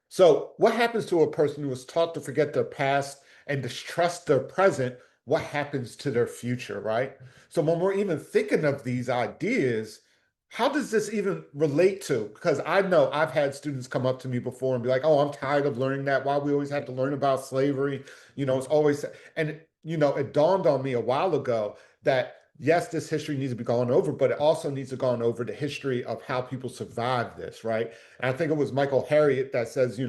So, what happens to a person who is taught to forget their past and distrust their present? What happens to their future, right? So, when we're even thinking of these ideas, how does this even relate to? Because I know I've had students come up to me before and be like, "Oh, I'm tired of learning that. Why we always have to learn about slavery? It's always," and it dawned on me a while ago that yes, this history needs to be gone over, but it also needs to go on over the history of how people survived this, right? And I think it was Michael Harriot that says,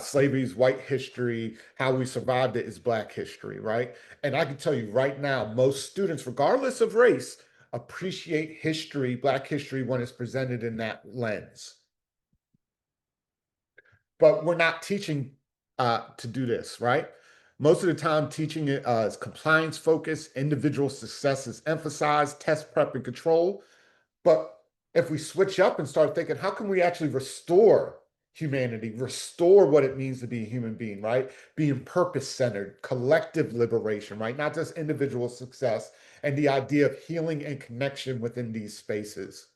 slavery is white history, how we survived it is black history, right? And I can tell you right now, most students, regardless of race, appreciate history, black history, when it's presented in that lens. But we're not teaching to do this, right? Most of the time, teaching it is compliance focused, individual success is emphasized, test prep and control. But if we switch up and start thinking, how can we actually restore humanity, restore what it means to be a human being, right? Being purpose-centered, collective liberation, right? Not just individual success, and the idea of healing and connection within these spaces.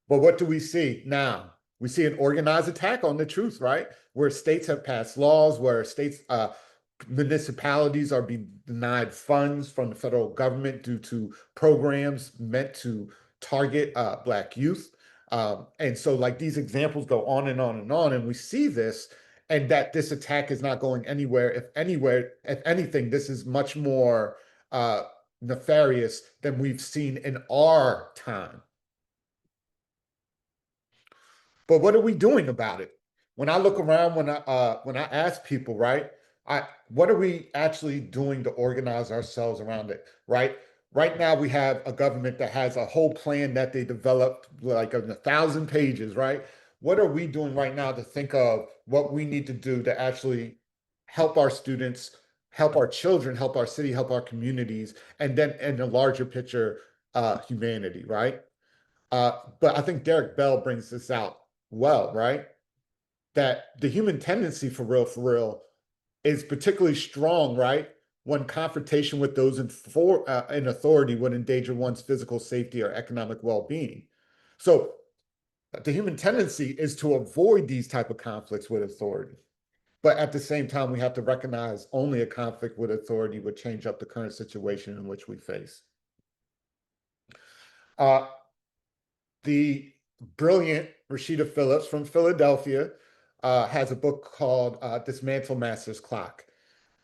But what do we see now? We see an organized attack on the truth, right? Where states have passed laws, where municipalities are being denied funds from the federal government due to programs meant to target Black youth. And so like these examples go on and on and on, and we see this, and that this attack is not going anywhere. If anything, this is much more nefarious than we've seen in our time. But what are we doing about it? When I look around, when I ask people, right, what are we actually doing to organize ourselves around it, right? Right now, we have a government that has a whole plan that they developed like in 1,000 pages, right? What are we doing right now to think of what we need to do to actually help our students, help our children, help our city, help our communities, and then in the larger picture, humanity, right? But I think Derek Bell brings this out well, right? That the human tendency for real, is particularly strong, right? When confrontation with those in authority would endanger one's physical safety or economic well-being. So the human tendency is to avoid these type of conflicts with authority. But at the same time, we have to recognize only a conflict with authority would change up the current situation in which we face. The brilliant Rashida Phillips from Philadelphia has a book called Dismantle Master's Clock.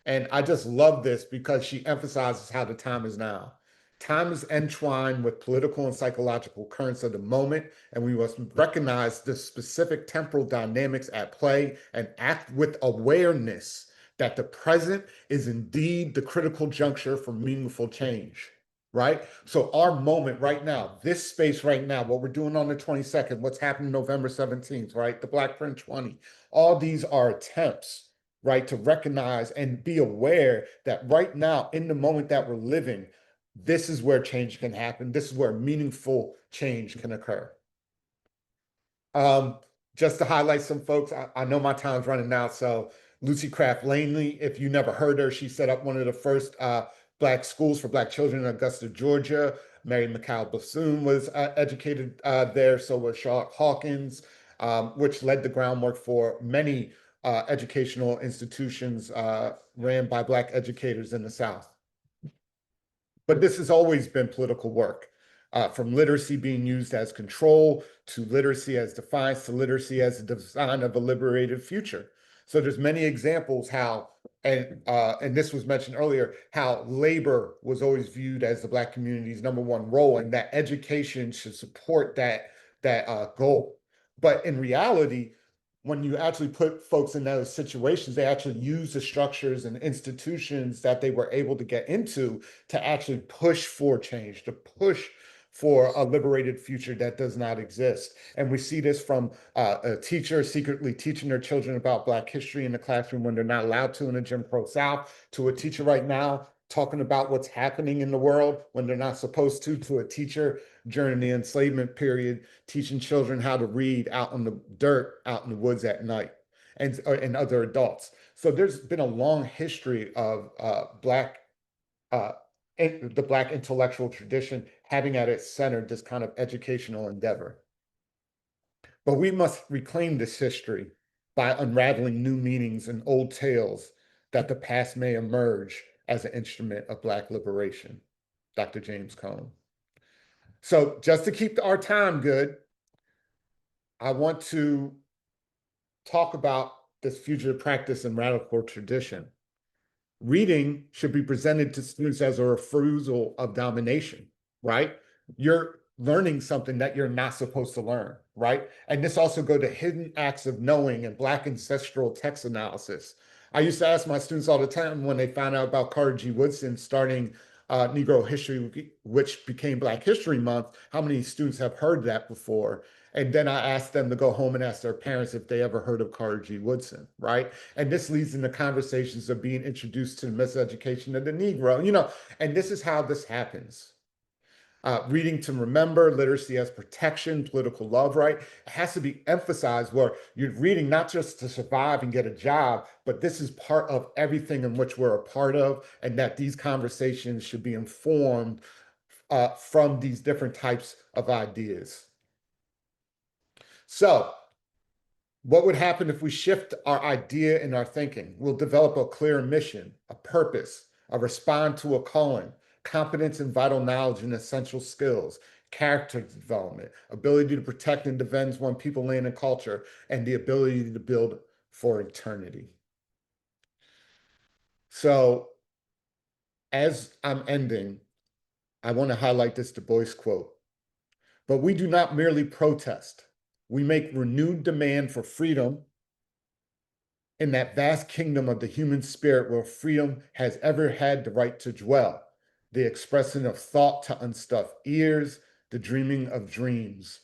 And I just love this because she emphasizes how the time is now. Time is entwined with political and psychological currents of the moment, and we must recognize the specific temporal dynamics at play and act with awareness that the present is indeed the critical juncture for meaningful change, right? So our moment right now, this space right now, what we're doing on the 22nd, what's happening November 17th, right? The Black Print 20, all these are attempts, right, to recognize and be aware that right now, in the moment that we're living, this is where change can happen. This is where meaningful change can occur. Just to highlight some folks, I know my time's running out. So Lucy Craft Langley, if you never heard her, she set up one of the first Black schools for Black children in Augusta, Georgia. Mary McCall Bassoon was educated there. So was Charlotte Hawkins, which led the groundwork for many educational institutions ran by Black educators in the South. But this has always been political work, from literacy being used as control to literacy as defiance to literacy as the design of a liberated future. So there's many examples how, and this was mentioned earlier, how labor was always viewed as the Black community's #1 role, and that education should support that goal. But in reality, when you actually put folks in those situations, they actually use the structures and institutions that they were able to get into to actually push for change, to push for a liberated future that does not exist. And we see this from a teacher secretly teaching their children about Black history in the classroom when they're not allowed to in the Jim Crow South, to a teacher right now talking about what's happening in the world when they're not supposed to a teacher during the enslavement period, teaching children how to read out in the dirt, out in the woods at night, and other adults. So there's been a long history of the Black intellectual tradition having at its center this kind of educational endeavor. But we must reclaim this history by unraveling new meanings and old tales that the past may emerge as an instrument of Black liberation. Dr. James Cone. So just to keep our time good, I want to talk about this fugitive practice and radical tradition. Reading should be presented to students as a refusal of domination, right? You're learning something that you're not supposed to learn, right? And this also goes to hidden acts of knowing and Black ancestral text analysis. I used to ask my students all the time when they found out about Carter G. Woodson starting Negro History, which became Black History Month, how many students have heard that before? And then I asked them to go home and ask their parents if they ever heard of Carter G. Woodson, right? And this leads into conversations of being introduced to the miseducation of the Negro, and this is how this happens. Reading to remember, literacy as protection, political love, right? It has to be emphasized where you're reading not just to survive and get a job, but this is part of everything in which we're a part of, and that these conversations should be informed from these different types of ideas. So, what would happen if we shift our idea and our thinking? We'll develop a clear mission, a purpose, a respond to a calling, competence and vital knowledge and essential skills, character development, ability to protect and defend one's people, land, and culture, and the ability to build for eternity. So, as I'm ending, I want to highlight this Du Bois quote. But we do not merely protest. We make renewed demand for freedom in that vast kingdom of the human spirit where freedom has ever had the right to dwell, the expressing of thought to unstuffed ears, the dreaming of dreams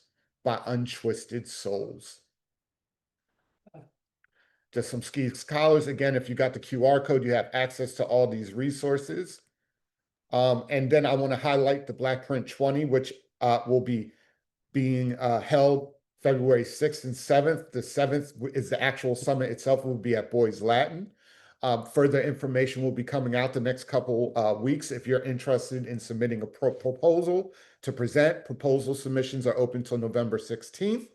by untwisted souls. Just some ski scholars. Again, if you got the QR code, you have access to all these resources. And then I want to highlight the Black Print 20, which will be being held February 6th and 7th. The 7th is the actual summit itself, will be at Boys Latin. Further information will be coming out the next couple weeks. If you're interested in submitting a proposal to present, proposal submissions are open till November 16th.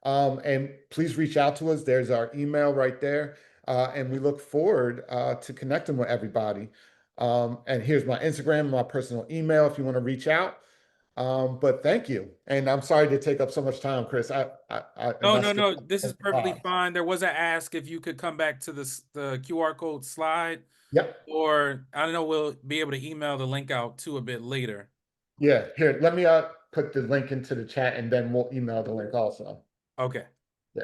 And please reach out to us. There's our email right there. And we look forward to connecting with everybody. And here's my Instagram, my personal email if you want to reach out. But thank you. And I'm sorry to take up so much time, Chris. No. This is perfectly fine. There was an ask if you could come back to the QR code slide. Yep. Or I don't know, we'll be able to email the link out too a bit later. Yeah, here, let me put the link into the chat and then we'll email the link also. Okay. Yeah.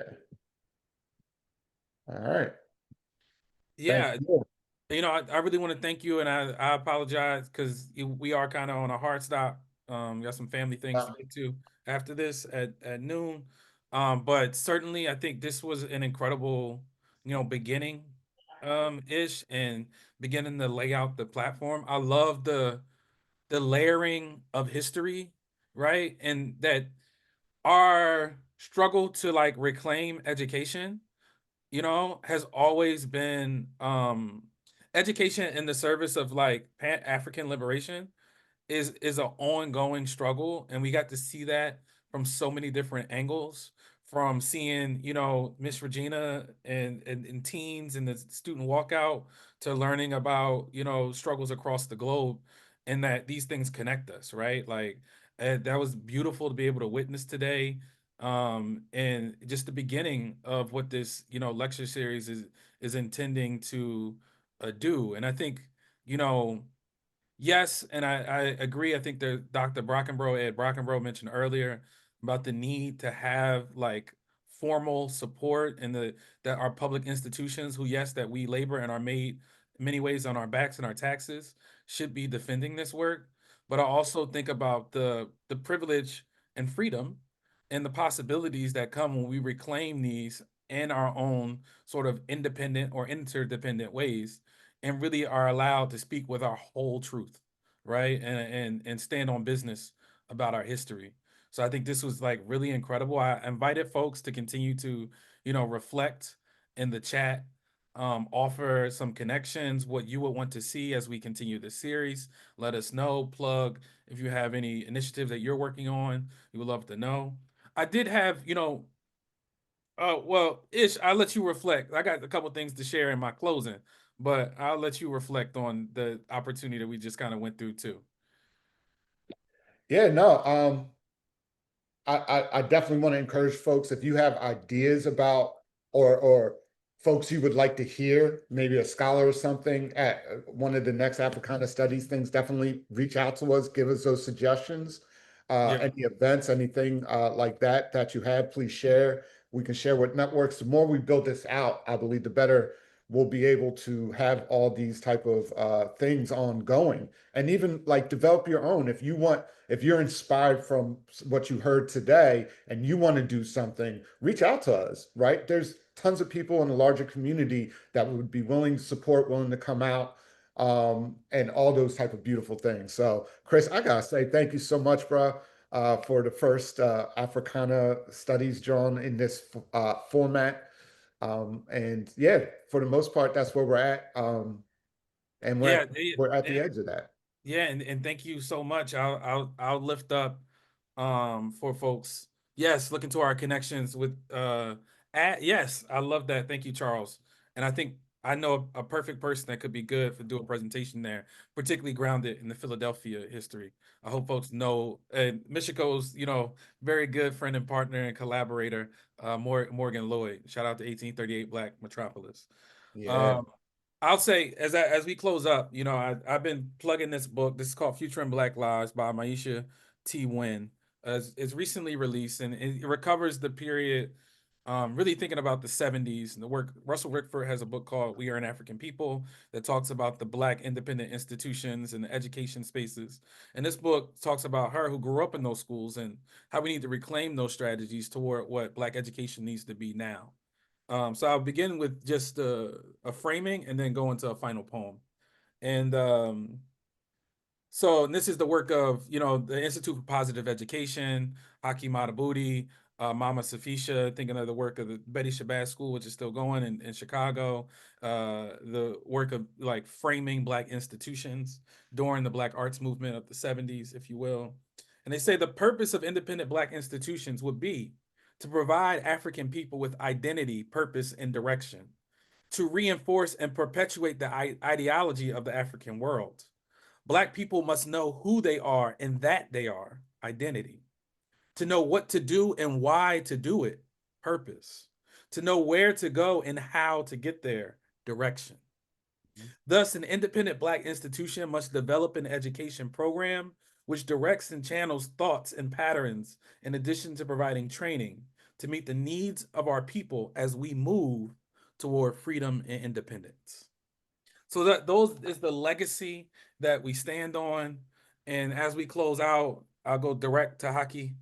All right. Yeah. I really want to thank you, and I apologize because we are kind of on a hard stop. Got some family things to get to after this at noon. But certainly I think this was an incredible, beginning, ish, and beginning to lay out the platform. I love the layering of history, right? And that our struggle to like reclaim education, has always been education in the service of like African liberation is an ongoing struggle, and we got to see that from so many different angles, from seeing Miss Regina and teens and the student walkout, to learning about struggles across the globe, and that these things connect us, right? Like, that was beautiful to be able to witness today, and just the beginning of what this lecture series is intending to do. And I think, you know yes, and I agree. I think that Dr. Ed Brockenbrough mentioned earlier about the need to have like formal support, and that our public institutions, who, yes, that we labor and are made in many ways on our backs and our taxes, should be defending this work. But I also think about the privilege and freedom and the possibilities that come when we reclaim these in our own sort of independent or interdependent ways, and really are allowed to speak with our whole truth, right? And stand on business about our history. So I think this was like really incredible. I invited folks to continue to, reflect in the chat, offer some connections, what you would want to see as we continue this series. Let us know, plug if you have any initiatives that you're working on. We would love to know. I did have, well, Ish, I'll let you reflect. I got a couple things to share in my closing, but I'll let you reflect on the opportunity that we just kind of went through too. Yeah, no, I definitely want to encourage folks, if you have ideas about, or folks you would like to hear, maybe a scholar or something at one of the next Africana Studies things, definitely reach out to us, give us those suggestions. Yeah. Any events, anything like that that you have, please share. We can share with networks. The more we build this out, I believe the better we'll be able to have all these type of things ongoing, and even like develop your own. If you want, if you're inspired from what you heard today and you want to do something, reach out to us, right? There's tons of people in the larger community that would be willing to support, willing to come out, and all those type of beautiful things. So, Chris, I gotta say thank you so much, bro, for the first Africana Studies drawn in this format. And yeah, for the most part, that's where we're at. And Yeah. we're at the edge of that. Yeah, and thank you so much. I'll lift up for folks. Yes, look into our connections with yes, I love that. Thank you, Charles. And I think I know a perfect person that could be good for doing a presentation there, particularly grounded in the Philadelphia history. I hope folks know, and Michiko's, very good friend and partner and collaborator, Morgan Lloyd. Shout out to 1838 Black Metropolis. Yeah. Um, I'll say as we close up, I've been plugging this book. This is called Future in Black Lives by Maisha T. Wynn. It's recently released, and it recovers the period, really thinking about the 70s and the work. Russell Rickford has a book called We Are an African People that talks about the Black independent institutions and the education spaces. And this book talks about her, who grew up in those schools, and how we need to reclaim those strategies toward what Black education needs to be now. So I'll begin with just a framing and then go into a final poem. And so this is the work of, the Institute for Positive Education, Haki Madhubuti, Mama Safisha, thinking of the work of the Betty Shabazz School, which is still going in Chicago, the work of like framing Black institutions during the Black arts movement of the 70s, if you will. And they say the purpose of independent Black institutions would be to provide African people with identity, purpose, and direction, to reinforce and perpetuate the ideology of the African world. Black people must know who they are and that they are, identity, to know what to do and why to do it, purpose, to know where to go and how to get there, direction. Thus, an independent Black institution must develop an education program which directs and channels thoughts and patterns, in addition to providing training to meet the needs of our people as we move toward freedom and independence. So that those is the legacy that we stand on. And as we close out, I'll go direct to Haki.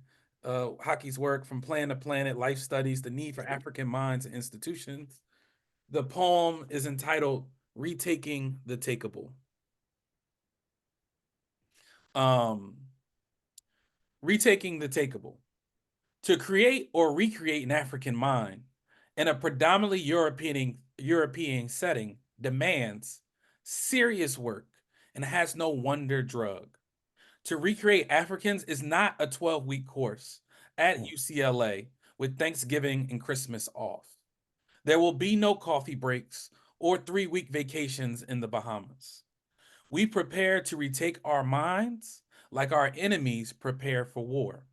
Haki's work, From Plan to Planet, Life Studies, the Need for African Minds and Institutions. The poem is entitled Retaking the Takeable. Retaking the Takeable. To create or recreate an African mind in a predominantly European setting demands serious work and has no wonder drug. To recreate Africans is not a 12-week course at UCLA with Thanksgiving and Christmas off. There will be no coffee breaks or 3-week vacations in the Bahamas. We prepare to retake our minds like our enemies prepare for war.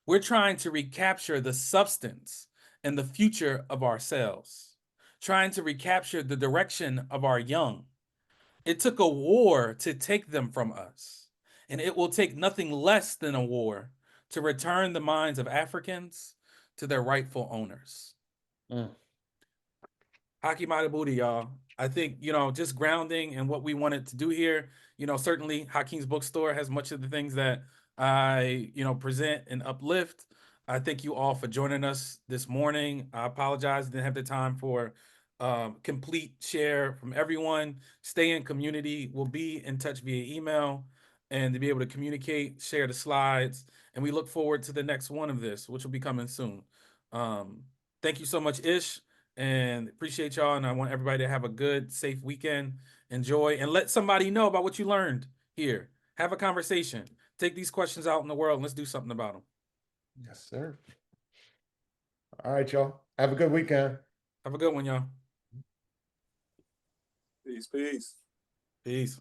We're trying to recapture the substance and the future of ourselves, trying to recapture the direction of our young. It took a war to take them from us, and it will take nothing less than a war to return the minds of Africans to their rightful owners. Haki Madabudi, y'all. I think, just grounding and what we wanted to do here, certainly Hakeem's Bookstore has much of the things that I, present and uplift. I thank you all for joining us this morning. I apologize, didn't have the time for complete share from everyone. Stay in community. We'll be in touch via email and to be able to communicate, share the slides, and we look forward to the next one of this, which will be coming soon. Thank you so much, Ish, and appreciate y'all. And I want everybody to have a good, safe weekend. Enjoy and let somebody know about what you learned here. Have a conversation. Take these questions out in the world and let's do something about them. Yes, sir. All right, y'all. Have a good weekend. Have a good one, y'all. Peace, peace. Peace.